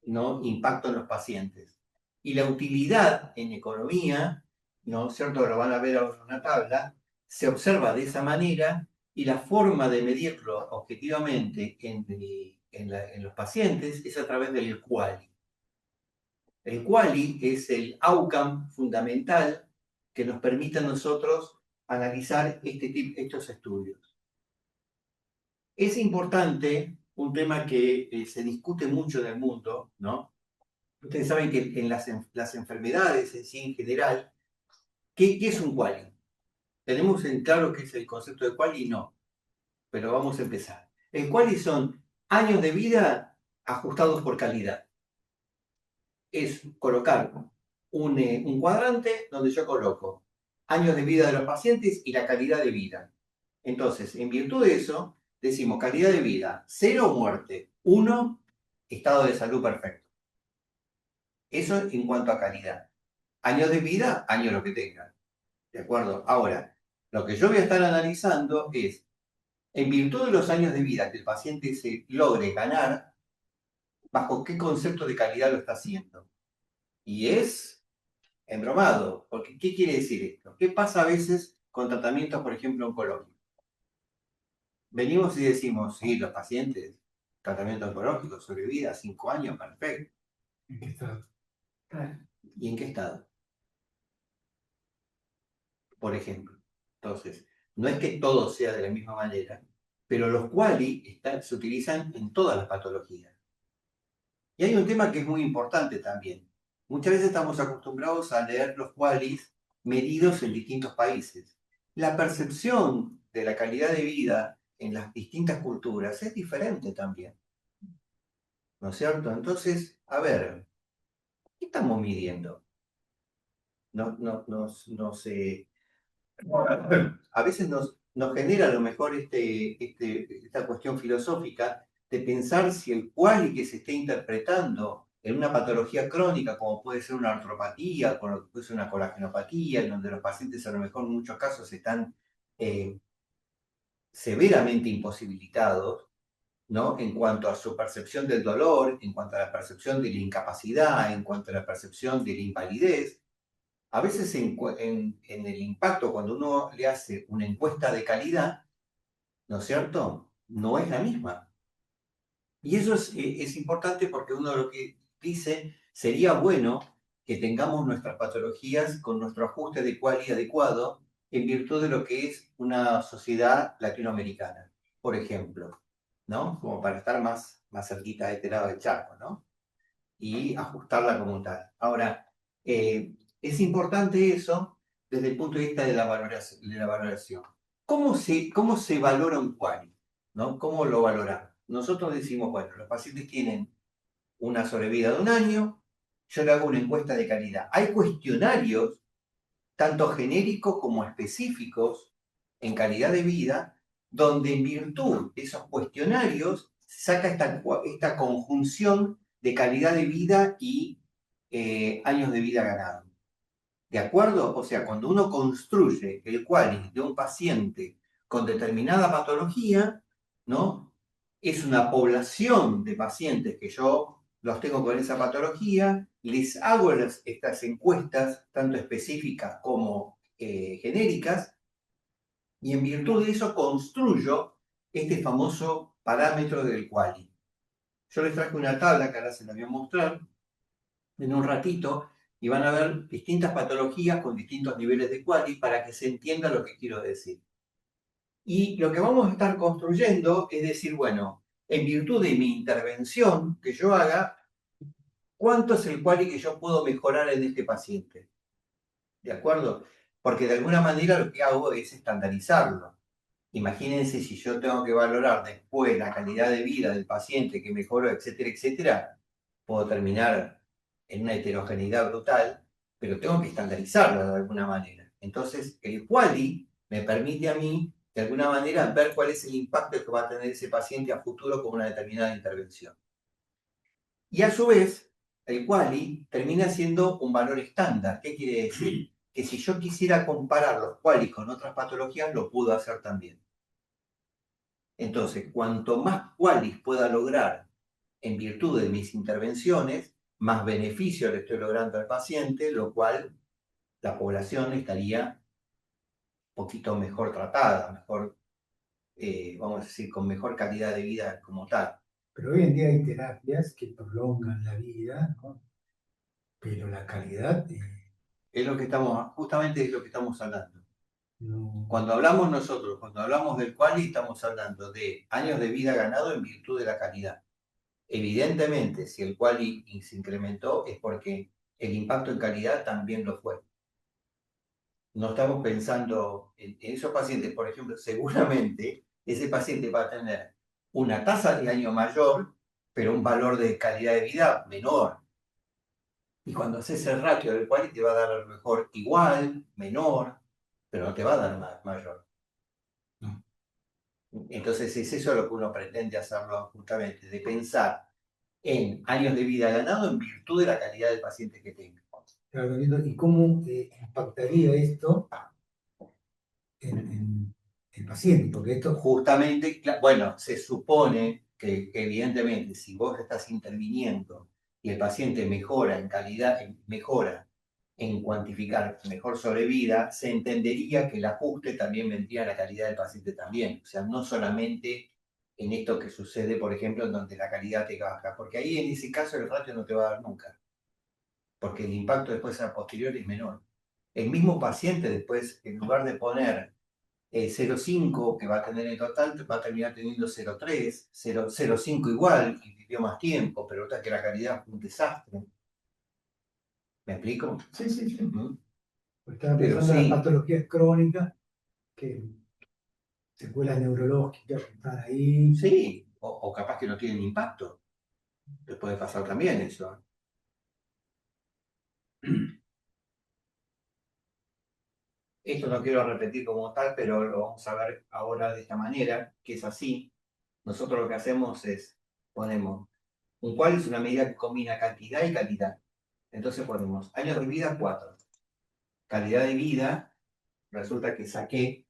¿no?, impacto en los pacientes. Y la utilidad en economía, ¿no es cierto?, lo van a ver ahora en una tabla, se observa de esa manera, y la forma de medirlo objetivamente en los pacientes es a través del QALY. El QALY es el outcome fundamental que nos permite a nosotros analizar estos estudios. Es importante un tema que se discute mucho en el mundo, ¿no? Ustedes saben que en las enfermedades en sí en general, ¿qué es un QALY? ¿Tenemos en claro qué es el concepto de QALY? No, pero vamos a empezar. El QALY son años de vida ajustados por calidad. Es colocar un cuadrante donde yo coloco años de vida de los pacientes y la calidad de vida. Entonces, en virtud de eso, decimos calidad de vida, 0 muerte, 1 estado de salud perfecto. Eso en cuanto a calidad. Años de vida, años lo que tengan. ¿De acuerdo? Ahora, lo que yo voy a estar analizando es, en virtud de los años de vida que el paciente se logre ganar, ¿bajo qué concepto de calidad lo está haciendo? Y es embromado, porque ¿qué quiere decir esto? ¿Qué pasa a veces con tratamientos, por ejemplo, oncológicos? Venimos y decimos, sí, los pacientes, tratamiento oncológico, sobrevida, 5 años, perfecto. ¿En qué estado? ¿Y en qué estado? Por ejemplo. Entonces, no es que todo sea de la misma manera, pero los quali se utilizan en todas las patologías. Y hay un tema que es muy importante también. Muchas veces estamos acostumbrados a leer los qualis medidos en distintos países. La percepción de la calidad de vida en las distintas culturas es diferente también, ¿no es cierto? Entonces, a ver, ¿qué estamos midiendo? No sé. A veces nos genera a lo mejor esta cuestión filosófica de pensar si el quali que se esté interpretando en una patología crónica, como puede ser una artropatía, como puede ser una colagenopatía, en donde los pacientes a lo mejor en muchos casos están eh, severamente imposibilitados, ¿no? En cuanto a su percepción del dolor, en cuanto a la percepción de la incapacidad, en cuanto a la percepción de la invalidez. A veces en el impacto, cuando uno le hace una encuesta de calidad, ¿no es cierto? No es la misma. Y eso es importante porque uno lo que dice, sería bueno que tengamos nuestras patologías con nuestro ajuste de quali adecuado en virtud de lo que es una sociedad latinoamericana, por ejemplo, ¿no? Como para estar más cerquita de este lado del charco, ¿no? Y ajustarla como tal. Ahora, es importante eso desde el punto de vista de la valoración. ¿Cómo se valora un quali? ¿No? ¿Cómo lo valoramos? Nosotros decimos, bueno, los pacientes tienen una sobrevida de 1 año, yo le hago una encuesta de calidad. Hay cuestionarios, tanto genéricos como específicos, en calidad de vida, donde en virtud de esos cuestionarios se saca esta conjunción de calidad de vida y años de vida ganados. ¿De acuerdo? O sea, cuando uno construye el quali de un paciente con determinada patología, ¿no? Es una población de pacientes que yo los tengo con esa patología, les hago estas encuestas, tanto específicas como genéricas, y en virtud de eso construyo este famoso parámetro del quali. Yo les traje una tabla que ahora se la voy a mostrar en un ratito y van a ver distintas patologías con distintos niveles de quali para que se entienda lo que quiero decir. Y lo que vamos a estar construyendo es decir, bueno, en virtud de mi intervención que yo haga, ¿cuánto es el quali que yo puedo mejorar en este paciente? ¿De acuerdo? Porque de alguna manera lo que hago es estandarizarlo. Imagínense si yo tengo que valorar después la calidad de vida del paciente que mejoró, etcétera, etcétera, puedo terminar en una heterogeneidad brutal, pero tengo que estandarizarlo de alguna manera. Entonces, el quali me permite a mí, de alguna manera, ver cuál es el impacto que va a tener ese paciente a futuro con una determinada intervención. Y a su vez, el quali termina siendo un valor estándar. ¿Qué quiere decir? Que si yo quisiera comparar los qualis con otras patologías, lo puedo hacer también. Entonces, cuanto más qualis pueda lograr en virtud de mis intervenciones, más beneficio le estoy logrando al paciente, lo cual la población estaría un poquito mejor tratada, mejor, vamos a decir, con mejor calidad de vida como tal. Pero hoy en día hay terapias que prolongan la vida, ¿no? Pero la calidad Es lo que estamos, justamente es lo que estamos hablando. no. Cuando hablamos nosotros, cuando hablamos del quali, estamos hablando de años de vida ganado en virtud de la calidad. Evidentemente, si el quali se incrementó es porque el impacto en calidad también lo fue. No estamos pensando en esos pacientes, por ejemplo, seguramente ese paciente va a tener una tasa de año mayor, pero un valor de calidad de vida menor. Y cuando haces el ratio del quali te va a dar a lo mejor igual, menor, pero no te va a dar mayor. No. Entonces es eso lo que uno pretende hacerlo justamente, de pensar en años de vida ganado en virtud de la calidad del paciente que tenga. Claro, ¿y cómo impactaría esto en el paciente? Porque esto, Justamente, bueno, se supone que evidentemente si vos estás interviniendo y el paciente mejora en calidad, mejora en cuantificar mejor sobrevida, se entendería que el ajuste también vendría a la calidad del paciente también. O sea, no solamente en esto que sucede, por ejemplo, en donde la calidad te baja, porque ahí en ese caso el ratio no te va a dar nunca, porque el impacto después a posteriori es menor. El mismo paciente después, en lugar de poner 0,5 que va a tener en total, va a terminar teniendo 0,3, 0,5 igual, y vivió más tiempo, pero otra que la calidad fue un desastre. ¿Me explico? sí, sí, sí. ¿Mm? Estaba Pero pensando en las sí, patologías crónicas, que secuelas neurológicas que están ahí. sí, o capaz que no tienen impacto. Te puede pasar también eso. Esto no quiero repetir como tal, pero lo vamos a ver ahora de esta manera, que es así. Nosotros lo que hacemos es, ponemos, un cual es una medida que combina cantidad y calidad. Entonces ponemos años de vida 4, calidad de vida, resulta que saqué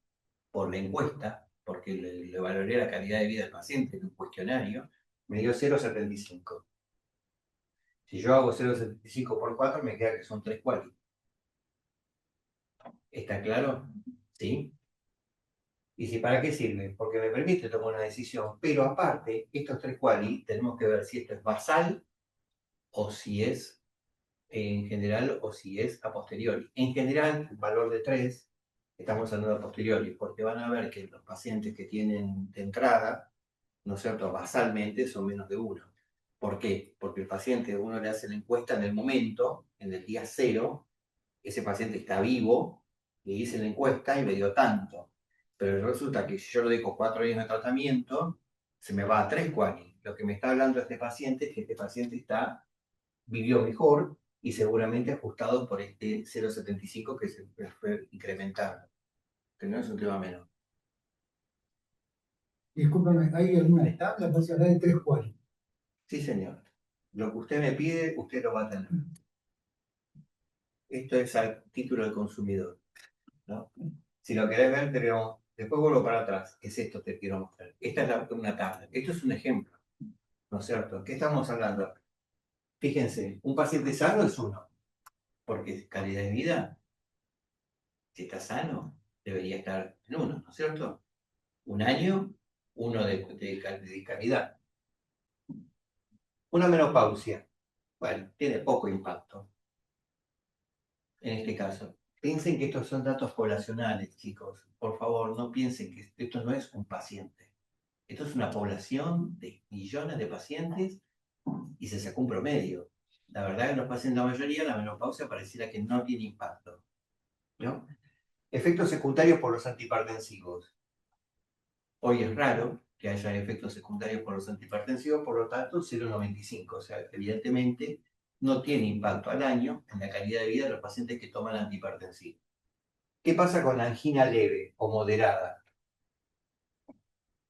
por la encuesta, porque le valoré la calidad de vida del paciente en un cuestionario, me dio 0,75. Si yo hago 0,75 por 4, me queda que son 3 cuales. ¿Está claro? ¿Sí? ¿Y si para qué sirve? Porque me permite tomar una decisión, pero aparte, estos 3 quali tenemos que ver si esto es basal o si es en general o si es a posteriori. En general, el valor de 3 estamos hablando a posteriori, porque van a ver que los pacientes que tienen de entrada, ¿no es cierto?, basalmente son menos de 1. ¿Por qué? Porque el paciente, uno le hace la encuesta en el momento, en el día 0, ese paciente está vivo, le hice la encuesta y me dio tanto. Pero resulta que si yo lo dejo 4 años de tratamiento, se me va a 3 quali. Lo que me está hablando este paciente es que este paciente vivió mejor y seguramente ajustado por este 0,75 que se fue incrementando, que no es un tema menor. Discúlpame, ¿hay alguna tabla? Pues hablar de 3 cuales. Sí, señor. Lo que usted me pide, usted lo va a tener. Esto es al título del consumidor, ¿no? Si lo querés ver, después vuelvo para atrás. Es esto que te quiero mostrar. Esta es una tabla. Esto es un ejemplo, ¿no es cierto? ¿Qué estamos hablando? Fíjense, un paciente sano es 1, porque calidad de vida, si está sano, debería estar en 1, ¿no es cierto? Un año, 1 de calidad. Una menopausia, bueno, tiene poco impacto en este caso. Piensen que estos son datos poblacionales, chicos. Por favor, no piensen que esto no es un paciente. Esto es una población de millones de pacientes y se sacó un promedio. La verdad que en los pacientes, la mayoría, la menopausia pareciera que no tiene impacto, ¿no? Efectos secundarios por los antihipertensivos. Hoy es raro que haya efectos secundarios por los antihipertensivos, por lo tanto 0,95. O sea, evidentemente no tiene impacto al año en la calidad de vida de los pacientes que toman antihipertensivos. ¿Qué pasa con la angina leve o moderada?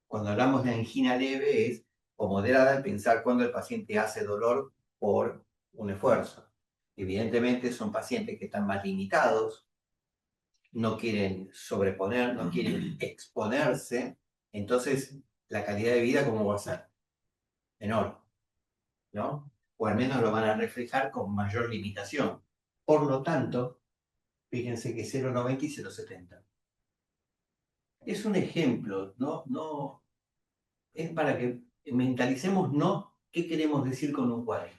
Cuando hablamos de angina leve es o moderada al pensar cuando el paciente hace dolor por un esfuerzo. Evidentemente son pacientes que están más limitados, no quieren sobreponer, no quieren exponerse, entonces la calidad de vida, ¿cómo va a ser? Menor, ¿no? O al menos lo van a reflejar con mayor limitación. Por lo tanto, fíjense que 0,90 y 0,70. Es un ejemplo, no, es para que mentalicemos no qué queremos decir con un cuadro.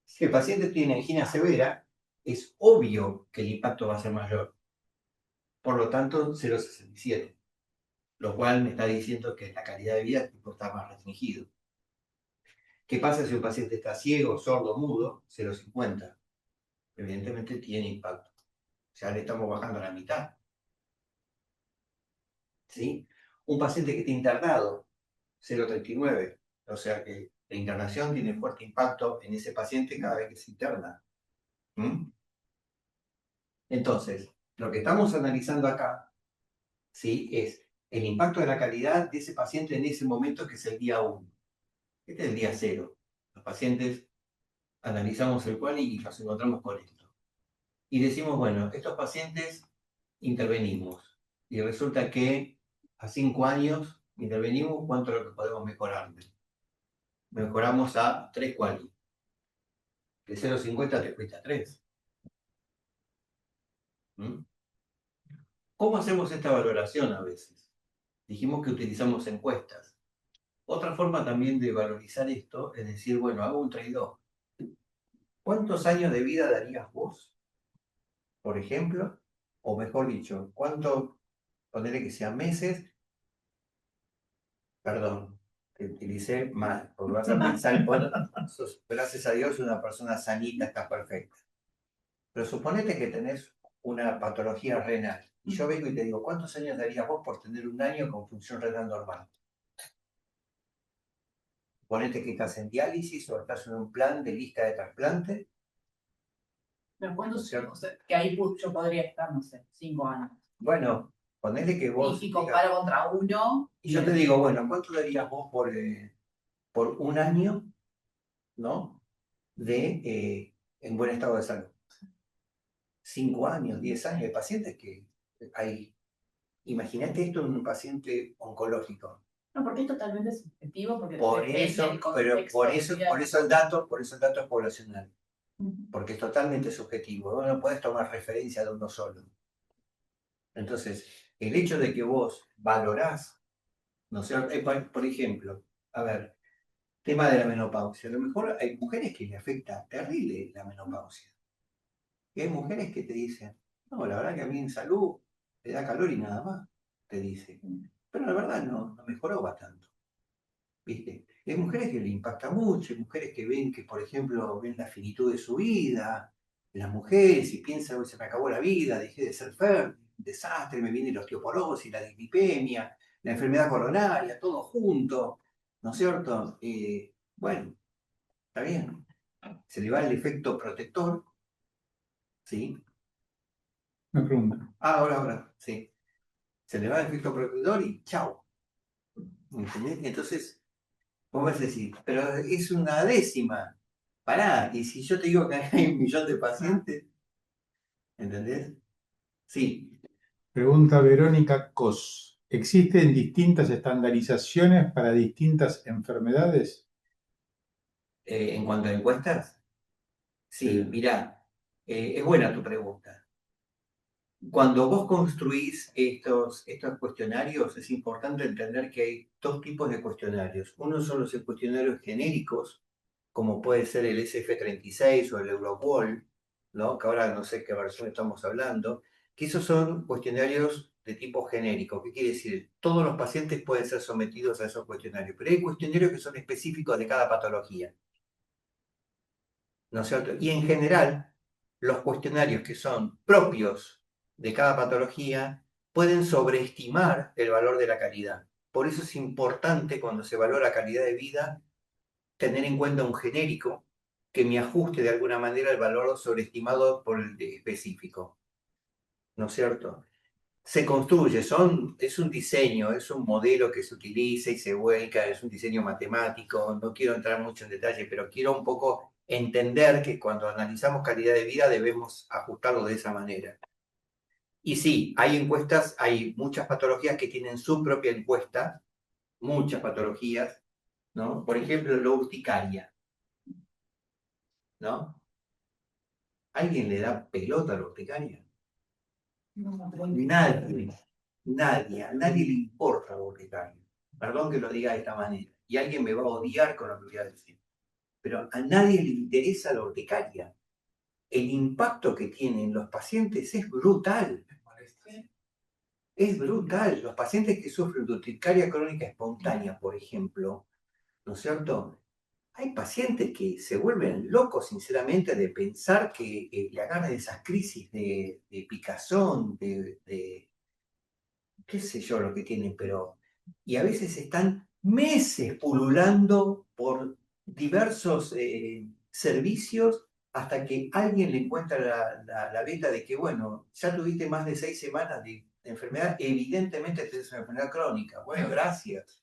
Si el paciente tiene angina severa, es obvio que el impacto va a ser mayor. Por lo tanto, 0,67. Lo cual me está diciendo que la calidad de vida está más restringido. ¿Qué pasa si un paciente está ciego, sordo, mudo? 0,50. Evidentemente tiene impacto. Ya le estamos bajando a la mitad. ¿Sí? Un paciente que está internado, 0,39. O sea que la internación tiene fuerte impacto en ese paciente cada vez que se interna. ¿Mm? Entonces, lo que estamos analizando acá, ¿sí?, es el impacto de la calidad de ese paciente en ese momento que es el día 1. Este es el día 0. Los pacientes analizamos el cual y nos encontramos con esto. Y decimos, bueno, estos pacientes intervenimos. Y resulta que a 5 años intervenimos, ¿cuánto es lo que podemos mejorarle? Mejoramos a 3 quali. De 0,50 te fuiste a 3. ¿Mm? ¿Cómo hacemos esta valoración a veces? Dijimos que utilizamos encuestas. Otra forma también de valorizar esto es decir, bueno, hago un trade-off. ¿Cuántos años de vida darías vos, por ejemplo? O mejor dicho, ¿cuánto, ponerle que sean meses? Perdón, te utilicé mal, porque vas a pensar, bueno, gracias a Dios, una persona sanita está perfecta. Pero suponete que tenés una patología renal. Y yo vengo y te digo, ¿cuántos años darías vos por tener un año con función renal normal? Ponete que estás en diálisis o estás en un plan de lista de trasplante. Pero ¿cuándo o sea, que ahí yo podría estar, no sé, 5 años? Bueno, ponele que vos... Y comparo contra uno. Y yo te digo, bueno, ¿cuánto darías vos por un año, ¿no? En buen estado de salud? 5 años, 10 años. Hay pacientes que hay... Imagínate esto en un paciente oncológico. No, porque es totalmente subjetivo, porque Por depende eso, del pero contexto por de eso vida. el dato es poblacional. Ujú. Porque es totalmente subjetivo. Vos no podés tomar referencia de uno solo. Entonces, el hecho de que vos valorás, ¿no es cierto? Por ejemplo, a ver, tema de la menopausia. A lo mejor hay mujeres que le afecta terrible la menopausia. Y hay mujeres que te dicen, no, la verdad que a mí en salud me da calor y nada más, te dice. Pero la verdad no mejoró bastante. ¿Viste? Y hay mujeres que le impacta mucho, hay mujeres que ven que, por ejemplo, ven la finitud de su vida, las mujeres y piensan, hoy se me acabó la vida, dejé de ser fértil, un desastre, me viene la osteoporosis, la dislipemia, la enfermedad coronaria, todo junto, ¿no es cierto? Bueno, está bien. Se le va el efecto protector, ¿sí? Una pregunta. Ahora, sí. Se le va el efecto protector y chao. ¿Entendés? Entonces, vos vas a decir, pero es una décima. Pará, y si yo te digo que hay 1 millón de pacientes, ¿entendés? Sí. Pregunta Verónica Cos. ¿Existen distintas estandarizaciones para distintas enfermedades? En cuanto a encuestas, sí, mirá, es buena tu pregunta. Cuando vos construís estos cuestionarios, es importante entender que hay 2 tipos de cuestionarios. Uno son los cuestionarios genéricos, como puede ser el SF36 o el Euroqual, ¿no? Que ahora no sé qué versión estamos hablando, que esos son cuestionarios de tipo genérico. ¿Qué quiere decir? Todos los pacientes pueden ser sometidos a esos cuestionarios, pero hay cuestionarios que son específicos de cada patología, ¿no es cierto? Y en general, los cuestionarios que son propios de cada patología pueden sobreestimar el valor de la calidad. Por eso es importante cuando se valora calidad de vida tener en cuenta un genérico que me ajuste de alguna manera el valor sobreestimado por el específico, ¿no es cierto? Se construye, es un diseño, es un modelo que se utiliza y se vuelca, es un diseño matemático, no quiero entrar mucho en detalle, pero quiero un poco entender que cuando analizamos calidad de vida debemos ajustarlo de esa manera. Y sí, hay encuestas, hay muchas patologías que tienen su propia encuesta, muchas patologías, ¿no? Por ejemplo, la urticaria, ¿no? ¿Alguien le da pelota a la urticaria? Nadie, a nadie le importa la urticaria. Perdón que lo diga de esta manera. Y alguien me va a odiar con lo que voy a decir. Pero a nadie le interesa la urticaria. El impacto que tienen los pacientes es brutal. Es brutal. Los pacientes que sufren de urticaria crónica espontánea, por ejemplo, ¿no es cierto? Hay pacientes que se vuelven locos, sinceramente, de pensar que le agarran esas crisis de picazón, de qué sé yo lo que tienen, pero... Y a veces están meses pululando por diversos servicios hasta que alguien le encuentra la beta de que, bueno, ya tuviste más de 6 semanas de enfermedad, evidentemente es una enfermedad crónica. Bueno, gracias.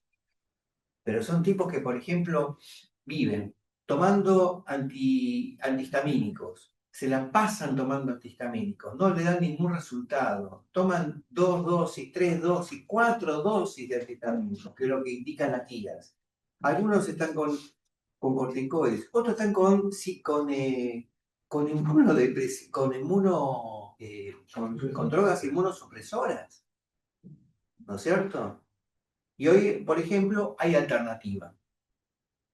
Pero son tipos que, por ejemplo, viven tomando antihistamínicos. Se la pasan tomando antihistamínicos, no le dan ningún resultado. Toman 2 dosis, 3 dosis, 4 dosis de antihistamínicos, que es lo que indican las guías. Algunos están con corticoides, otros están con drogas inmunosupresoras, ¿no es cierto? Y hoy, por ejemplo, hay alternativa.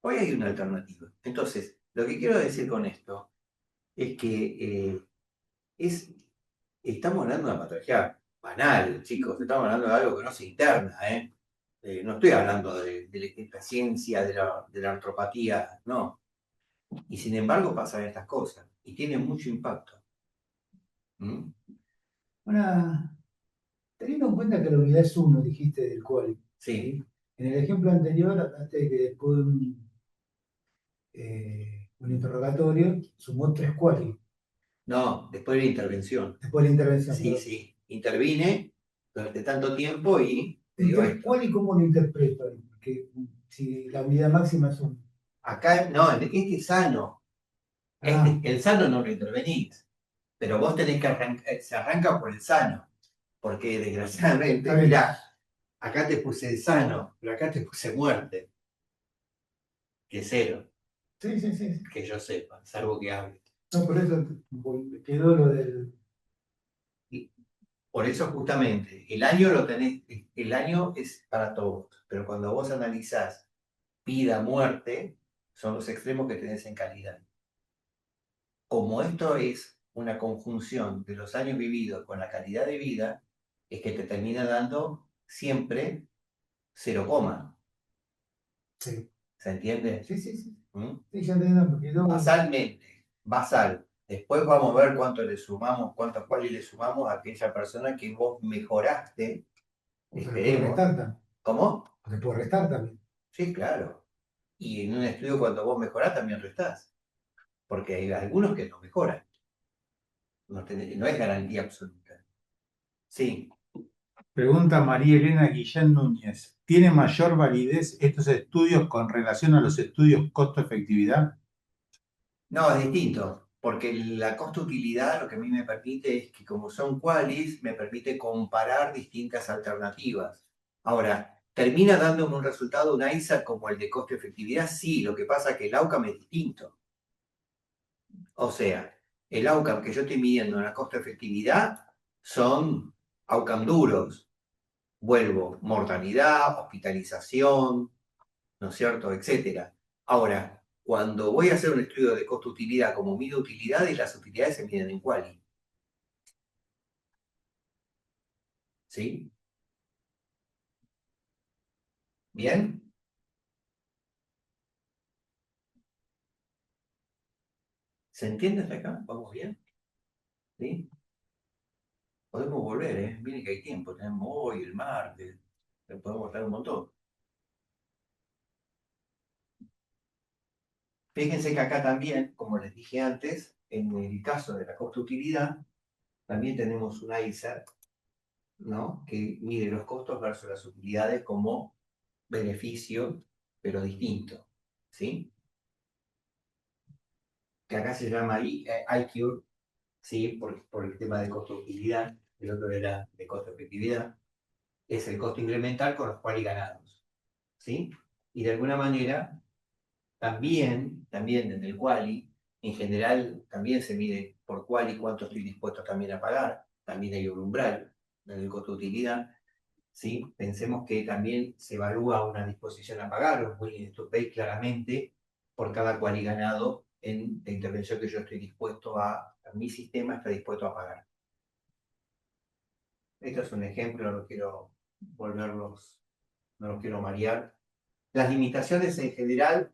Hoy hay una alternativa. Entonces, lo que quiero decir con esto es que estamos hablando de una patología banal, chicos. Estamos hablando de algo que no se interna, ¿eh? No estoy hablando de la ciencia de la artropatía, no. Y sin embargo pasan estas cosas y tienen mucho impacto. ¿Mm? Teniendo en cuenta que la unidad es 1, dijiste del quali. Sí. En el ejemplo anterior hablaste de que después de un interrogatorio sumó 3 quali. No, después de la intervención. Después de la intervención. Sí, sí. Intervine durante tanto tiempo y te ¿El digo 3 esto. quali cómo lo interpreto? Porque si la unidad máxima es 1. Acá, no, este es sano. El sano no lo intervenís. Pero vos tenés que se arranca por el sano. Porque desgraciadamente, mirá, acá te puse sano, pero acá te puse muerte. Que es 0. Sí, sí, sí. Que yo sepa, salvo que hable. No, por eso quedó lo del... Por eso justamente, el año lo tenés, el año es para todos, pero cuando vos analizás vida, muerte, son los extremos que tenés en calidad. Como esto es una conjunción de los años vividos con la calidad de vida, es que te termina dando siempre 0, Sí. ¿se entiende? Sí, sí, sí. ¿Mm? Sí, ya entiendo, porque no... Basalmente, basal. Después vamos a ver cuánto le sumamos, cuánto cual le sumamos a aquella persona que vos mejoraste. Se le puede restar también. ¿Cómo? Se puede restar también. Sí, claro. Y en un estudio cuando vos mejorás también restás. Porque hay algunos que no mejoran. No es garantía absoluta. Sí. Pregunta María Elena Guillén Núñez. ¿Tiene mayor validez estos estudios con relación a los estudios costo-efectividad? No, es distinto. Porque la costo-utilidad lo que a mí me permite es que como son qualis, me permite comparar distintas alternativas. Ahora, ¿termina dándome un resultado, un ISA como el de costo-efectividad? Sí, lo que pasa es que el outcome es distinto. O sea, el outcome que yo estoy midiendo en la costo-efectividad son outcome duros. Vuelvo, mortalidad, hospitalización, ¿no es cierto?, etcétera. Ahora, cuando voy a hacer un estudio de costo-utilidad como mido utilidades, las utilidades se miden en quali. ¿Sí? ¿Bien? ¿Se entiende hasta acá? ¿Vamos bien? ¿Sí? Podemos volver, ¿eh? Miren que hay tiempo. Tenemos hoy, el martes. Podemos estar un montón. Fíjense que acá también, como les dije antes, en el caso de la costo-utilidad, también tenemos una ISA, ¿no?, que mide los costos versus las utilidades como beneficio, pero distinto, ¿sí? Que acá se llama IQ, ¿sí? Por el tema de costo-utilidad, el otro era de costo-efectividad, es el costo incremental con los cuales ganados, ¿sí? Y de alguna manera, también desde el quali, en general, también se mide por quali cuánto estoy dispuesto también a pagar, también hay un umbral en el costo-utilidad, ¿sí? Pensemos que también se evalúa una disposición a pagar, un willingness to pay claramente, por cada quali ganado en la intervención que yo estoy dispuesto mi sistema está dispuesto a pagar. Esto es un ejemplo, no quiero volverlos, no los quiero marear. Las limitaciones en general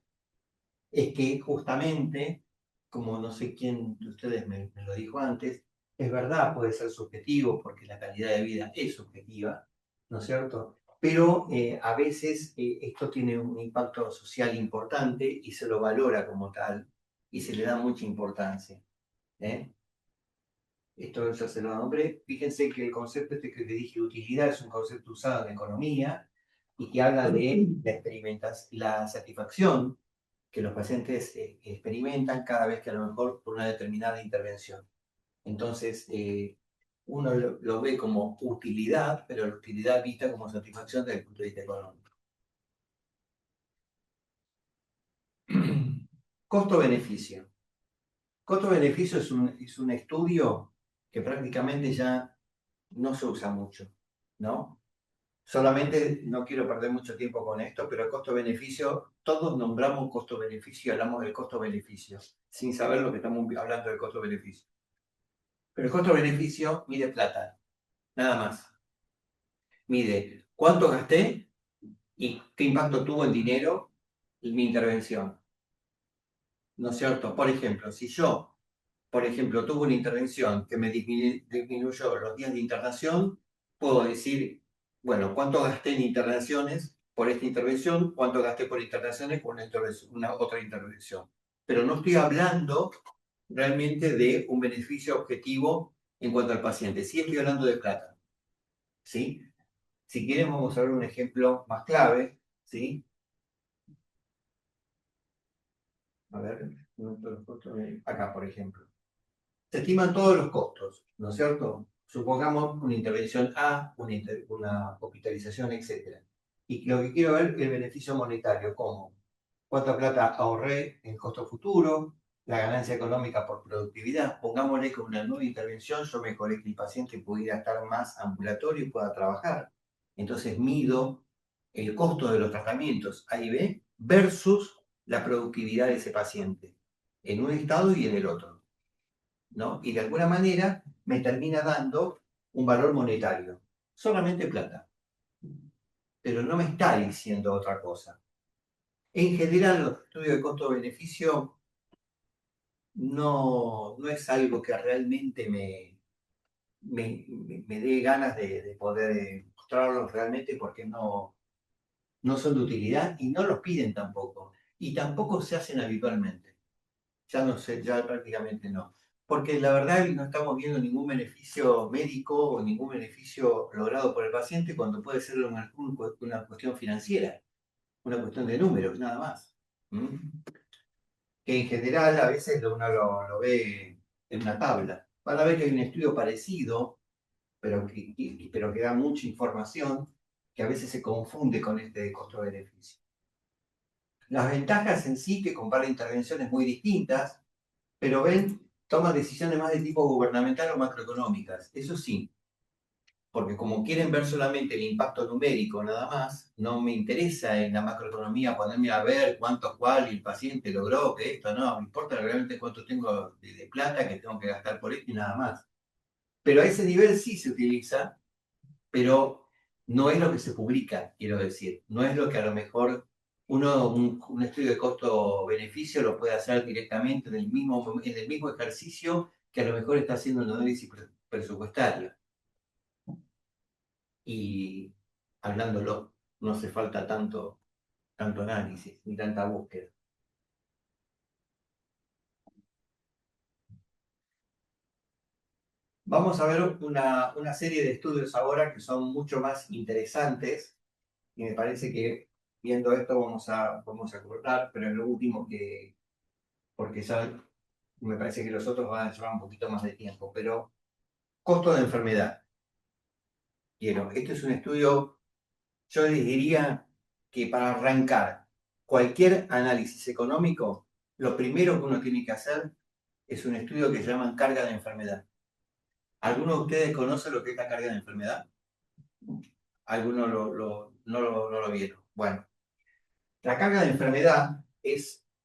es que justamente, como no sé quién de ustedes me lo dijo antes, es verdad, puede ser subjetivo porque la calidad de vida es subjetiva, ¿no es cierto? Pero a veces esto tiene un impacto social importante y se lo valora como tal y se le da mucha importancia. Esto ya se lo nombré. Fíjense que el concepto este que les dije de utilidad es un concepto usado en economía y que habla de la satisfacción que los pacientes experimentan cada vez que a lo mejor por una determinada intervención. Entonces, uno lo ve como utilidad, pero la utilidad vista como satisfacción desde el punto de vista económico. Costo-beneficio. Costo-beneficio es un estudio que prácticamente ya no se usa mucho, ¿no? Solamente, no quiero perder mucho tiempo con esto, pero el costo-beneficio, todos nombramos costo-beneficio y hablamos del costo-beneficio, sin saber lo que estamos hablando del costo-beneficio. Pero el costo-beneficio mide plata, nada más. Mide cuánto gasté y qué impacto tuvo en dinero mi intervención. ¿No es cierto? Por ejemplo, si yo, tuve una intervención que me disminuyó los días de internación, puedo decir, bueno, ¿cuánto gasté en internaciones por esta intervención? ¿Cuánto gasté por internaciones por una otra intervención? Pero no estoy hablando realmente de un beneficio objetivo en cuanto al paciente. Sí estoy hablando de plata. ¿Sí? Si quieren, vamos a ver un ejemplo más clave. ¿Sí? A ver, acá, por ejemplo. Se estiman todos los costos, ¿no es cierto? Supongamos una intervención A, una hospitalización, etc. Y lo que quiero ver es el beneficio monetario, como cuánta plata ahorré en costo futuro, la ganancia económica por productividad. Pongámosle que con una nueva intervención yo mejoré que el paciente pudiera estar más ambulatorio y pueda trabajar. Entonces mido el costo de los tratamientos A y B versus la productividad de ese paciente en un estado y en el otro, ¿no? Y de alguna manera me termina dando un valor monetario, solamente plata, pero no me está diciendo otra cosa. En general, los estudios de costo-beneficio no es algo que realmente me dé ganas de poder mostrarlos realmente, porque no son de utilidad y no los piden tampoco. Y tampoco se hacen habitualmente. Ya no sé, ya prácticamente no. Porque la verdad no estamos viendo ningún beneficio médico o ningún beneficio logrado por el paciente, cuando puede ser una cuestión financiera, una cuestión de números, nada más. ¿Mm? Que en general a veces uno lo ve en una tabla. Van a ver que hay un estudio parecido, pero que da mucha información, que a veces se confunde con este costo-beneficio. Las ventajas en sí, que compara intervenciones muy distintas, pero toman decisiones más de tipo gubernamental o macroeconómicas. Eso sí, porque como quieren ver solamente el impacto numérico nada más, no me interesa en la macroeconomía ponerme a ver cuál el paciente logró, que esto no, me importa realmente cuánto tengo de plata que tengo que gastar por esto y nada más. Pero a ese nivel sí se utiliza, pero no es lo que se publica, quiero decir. No es lo que a lo mejor un estudio de costo-beneficio lo puede hacer directamente en el mismo ejercicio que a lo mejor está haciendo un análisis presupuestario. Y hablándolo, no hace falta tanto análisis ni tanta búsqueda. Vamos a ver una serie de estudios ahora que son mucho más interesantes, y me parece que viendo esto vamos a cortar, pero es lo último porque ya me parece que los otros van a llevar un poquito más de tiempo. Pero costo de enfermedad. Este es un estudio, yo les diría que para arrancar cualquier análisis económico, lo primero que uno tiene que hacer es un estudio que se llama carga de enfermedad. ¿Alguno de ustedes conoce lo que es la carga de enfermedad? ¿Algunos no lo vieron? Bueno, la carga de enfermedad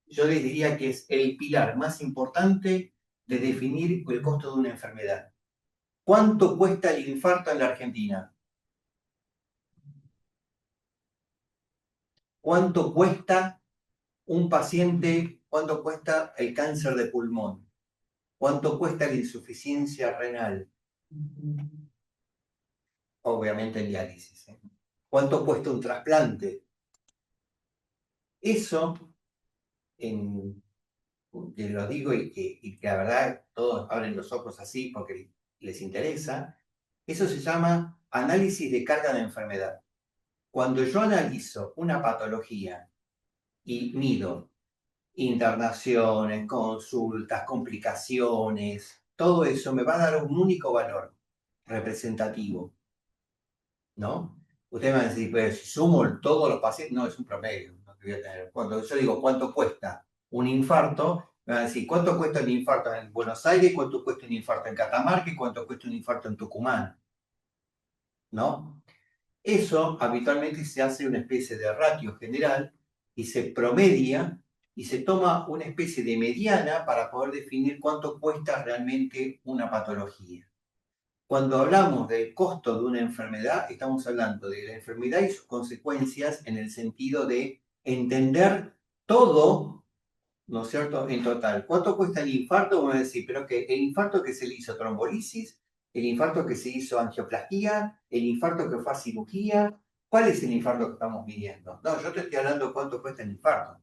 yo les diría que es el pilar más importante de definir el costo de una enfermedad. ¿Cuánto cuesta el infarto en la Argentina? ¿Cuánto cuesta un paciente? ¿Cuánto cuesta el cáncer de pulmón? ¿Cuánto cuesta la insuficiencia renal? Obviamente el diálisis. ¿Cuánto cuesta un trasplante? Eso, que lo digo y que la verdad todos abren los ojos así porque les interesa, eso se llama análisis de carga de enfermedad. Cuando yo analizo una patología y mido internaciones, consultas, complicaciones, todo eso me va a dar un único valor representativo, ¿no? Ustedes van a decir, pues si sumo todos los pacientes, no, es un promedio, ¿no? Que voy a tener. Cuando yo digo cuánto cuesta un infarto, me van a decir, ¿cuánto cuesta un infarto en Buenos Aires? ¿Cuánto cuesta un infarto en Catamarca? ¿Y cuánto cuesta un infarto en Tucumán? ¿No? Eso habitualmente se hace una especie de ratio general y se promedia y se toma una especie de mediana para poder definir cuánto cuesta realmente una patología. Cuando hablamos del costo de una enfermedad, estamos hablando de la enfermedad y sus consecuencias en el sentido de entender todo, ¿no es cierto?, en total. ¿Cuánto cuesta el infarto? Vamos a decir, pero que el infarto que se le hizo trombolisis, el infarto que se hizo angioplastia, el infarto que fue a cirugía. ¿Cuál es el infarto que estamos midiendo? No, yo te estoy hablando de cuánto cuesta el infarto.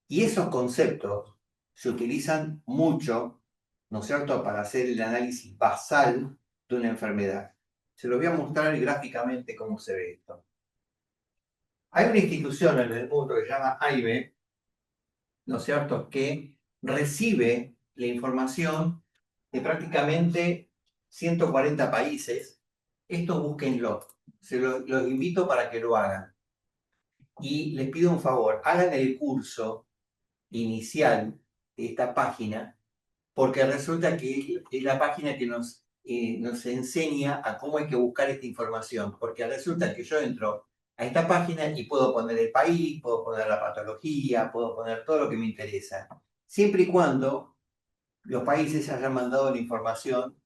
Y esos conceptos se utilizan mucho, ¿no es cierto?, para hacer el análisis basal de una enfermedad. Se lo voy a mostrar gráficamente cómo se ve esto. Hay una institución en el mundo que se llama AIBE, ¿no es cierto?, que recibe la información de prácticamente 140 países. Esto búsquenlo. Los invito para que lo hagan. Y les pido un favor, hagan el curso inicial de esta página, porque resulta que es la página que nos enseña a cómo hay que buscar esta información, porque resulta que yo entro a esta página y puedo poner el país, puedo poner la patología, puedo poner todo lo que me interesa, siempre y cuando los países hayan mandado la información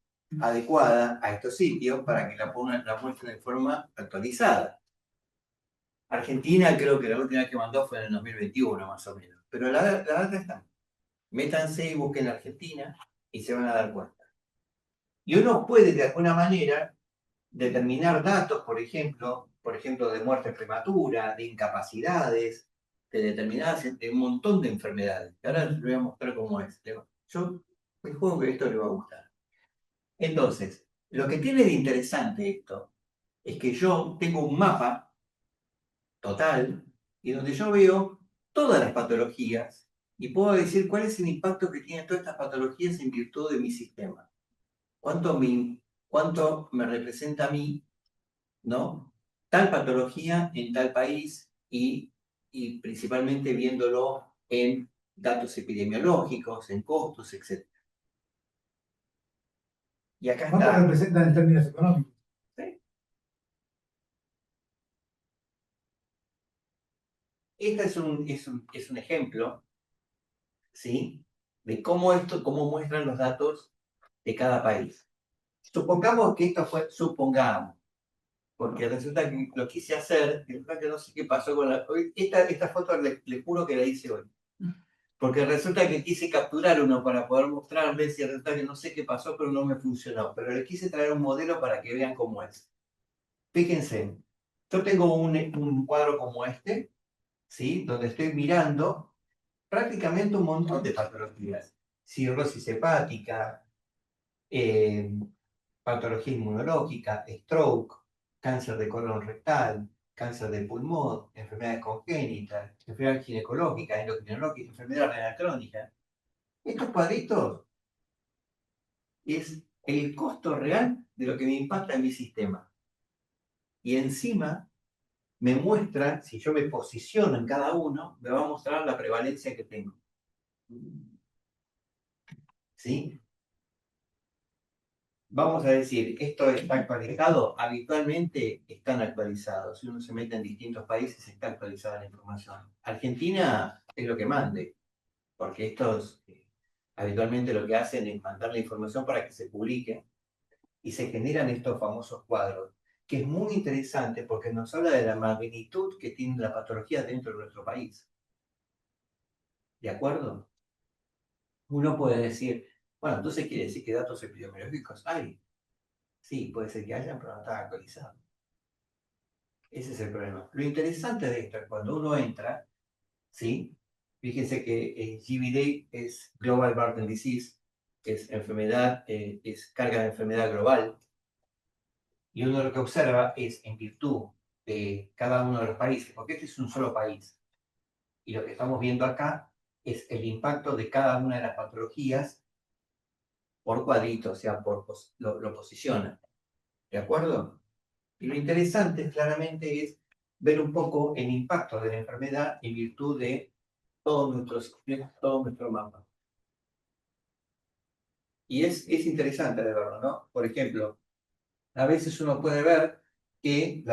adecuada a estos sitios para que la muestren de forma actualizada. Argentina creo que la última vez que mandó fue en el 2021 más o menos, pero la data está. Métanse y busquen Argentina y se van a dar cuenta. Y uno puede de alguna manera determinar datos, por ejemplo de muerte prematura, de incapacidades, de determinadas, de un montón de enfermedades. Ahora les voy a mostrar cómo es. Yo me juego que esto les va a gustar. Entonces, lo que tiene de interesante esto es que yo tengo un mapa total y donde yo veo todas las patologías y puedo decir cuál es el impacto que tienen todas estas patologías en virtud de mi sistema. ¿Cuánto me representa a mí, ¿no?, tal patología en tal país y principalmente viéndolo en datos epidemiológicos, en costos, etc. Y acá ¿Cuánto está. representan en términos económicos? ¿Sí? Este es un ejemplo, ¿sí?, de cómo muestran los datos de cada país. Supongamos que esto supongamos, porque resulta que lo quise hacer, y resulta que no sé qué pasó con esta foto, les juro que la hice hoy. Porque resulta que quise capturar uno para poder mostrarles y resulta que no sé qué pasó, pero no me funcionó. Pero les quise traer un modelo para que vean cómo es. Fíjense, yo tengo un cuadro como este, ¿sí?, donde estoy mirando prácticamente un montón de patologías. Cirrosis hepática, patología inmunológica, stroke, cáncer de colon rectal, cáncer de pulmón, enfermedades congénitas, enfermedad ginecológica, endocrinológica, enfermedad renal crónica. Estos cuadritos es el costo real de lo que me impacta en mi sistema. Y encima me muestra, si yo me posiciono en cada uno, me va a mostrar la prevalencia que tengo. ¿Sí? Vamos a decir, ¿esto está actualizado? Habitualmente están actualizados. Si uno se mete en distintos países, está actualizada la información. Argentina es lo que mande, porque estos habitualmente lo que hacen es mandar la información para que se publique y se generan estos famosos cuadros, que es muy interesante porque nos habla de la magnitud que tiene la patología dentro de nuestro país. ¿De acuerdo? Uno puede decir, bueno, entonces quiere decir que datos epidemiológicos hay. Sí, puede ser que hayan, pero no están actualizados. Ese es el problema. Lo interesante de esto es cuando uno entra, ¿sí? Fíjense que GBD es Global Burden Disease, es enfermedad, es carga de enfermedad global. Y uno lo que observa es, en virtud de cada uno de los países, porque este es un solo país, Y lo que estamos viendo acá es el impacto de cada una de las patologías por cuadrito, o sea, lo posiciona. ¿De acuerdo? Y lo interesante claramente es ver un poco el impacto de la enfermedad en virtud de todo nuestro mapa. Y es interesante de verlo, ¿no? Por ejemplo, a veces uno puede ver que,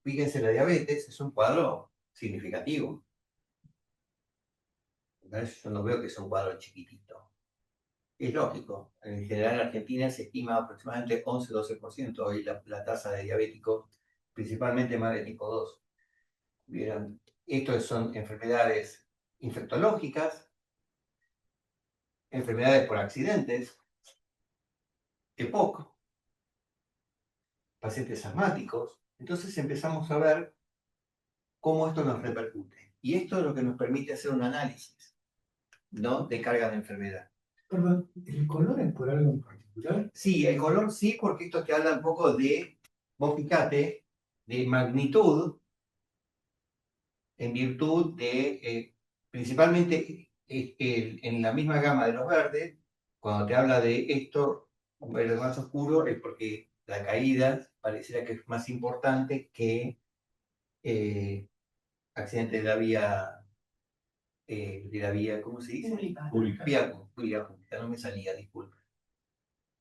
fíjense, la diabetes es un cuadro significativo. ¿Ves? Yo no veo que sea un cuadro chiquitito. Es lógico, en general en Argentina se estima aproximadamente 11-12% hoy la tasa de diabéticos, principalmente más de tipo 2. Bien, estos son enfermedades infectológicas, enfermedades por accidentes, EPOC, pacientes asmáticos. Entonces empezamos a ver cómo esto nos repercute. Y esto es lo que nos permite hacer un análisis, ¿no?, de carga de enfermedad. Perdón, ¿el color es por algo en particular? Sí, el color sí, porque esto te habla un poco de, vos fíjate, de magnitud, en virtud de, principalmente en la misma gama de los verdes, cuando te habla de esto, un verde más oscuro, es porque la caída pareciera que es más importante que accidente de la vía, ¿cómo se dice? Pública. Vía pública, no me salía, disculpa.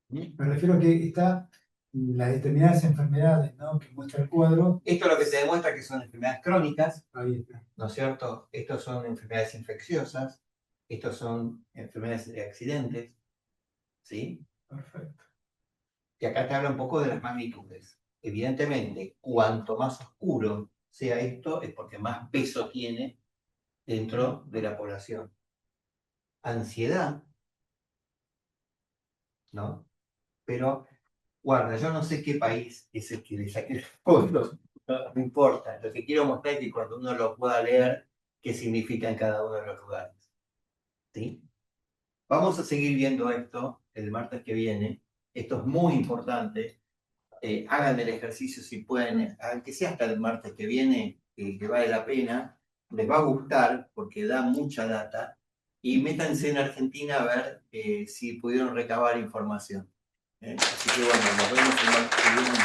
Me refiero a que está las determinadas enfermedades, ¿no?, que muestra el cuadro. Esto es lo que te demuestra que son enfermedades crónicas, Ahí está. ¿no es cierto? Estos son enfermedades infecciosas, estos son enfermedades de accidentes, ¿sí? Perfecto. Y acá te habla un poco de las magnitudes. Evidentemente, cuanto más oscuro sea esto, es porque más peso tiene dentro de la población. Ansiedad, ¿no? Pero, guarda, yo no sé qué país es el que le saque los fondos, no importa. Lo que quiero mostrar es que cuando uno lo pueda leer, qué significa en cada uno de los lugares. ¿Sí? Vamos a seguir viendo esto el martes que viene. Esto es muy importante. Hagan el ejercicio si pueden, aunque sea hasta el martes que viene, que vale la pena. Les va a gustar porque da mucha data. Y métanse en Argentina a ver si pudieron recabar información. Así que bueno, nos vemos el martes que viene.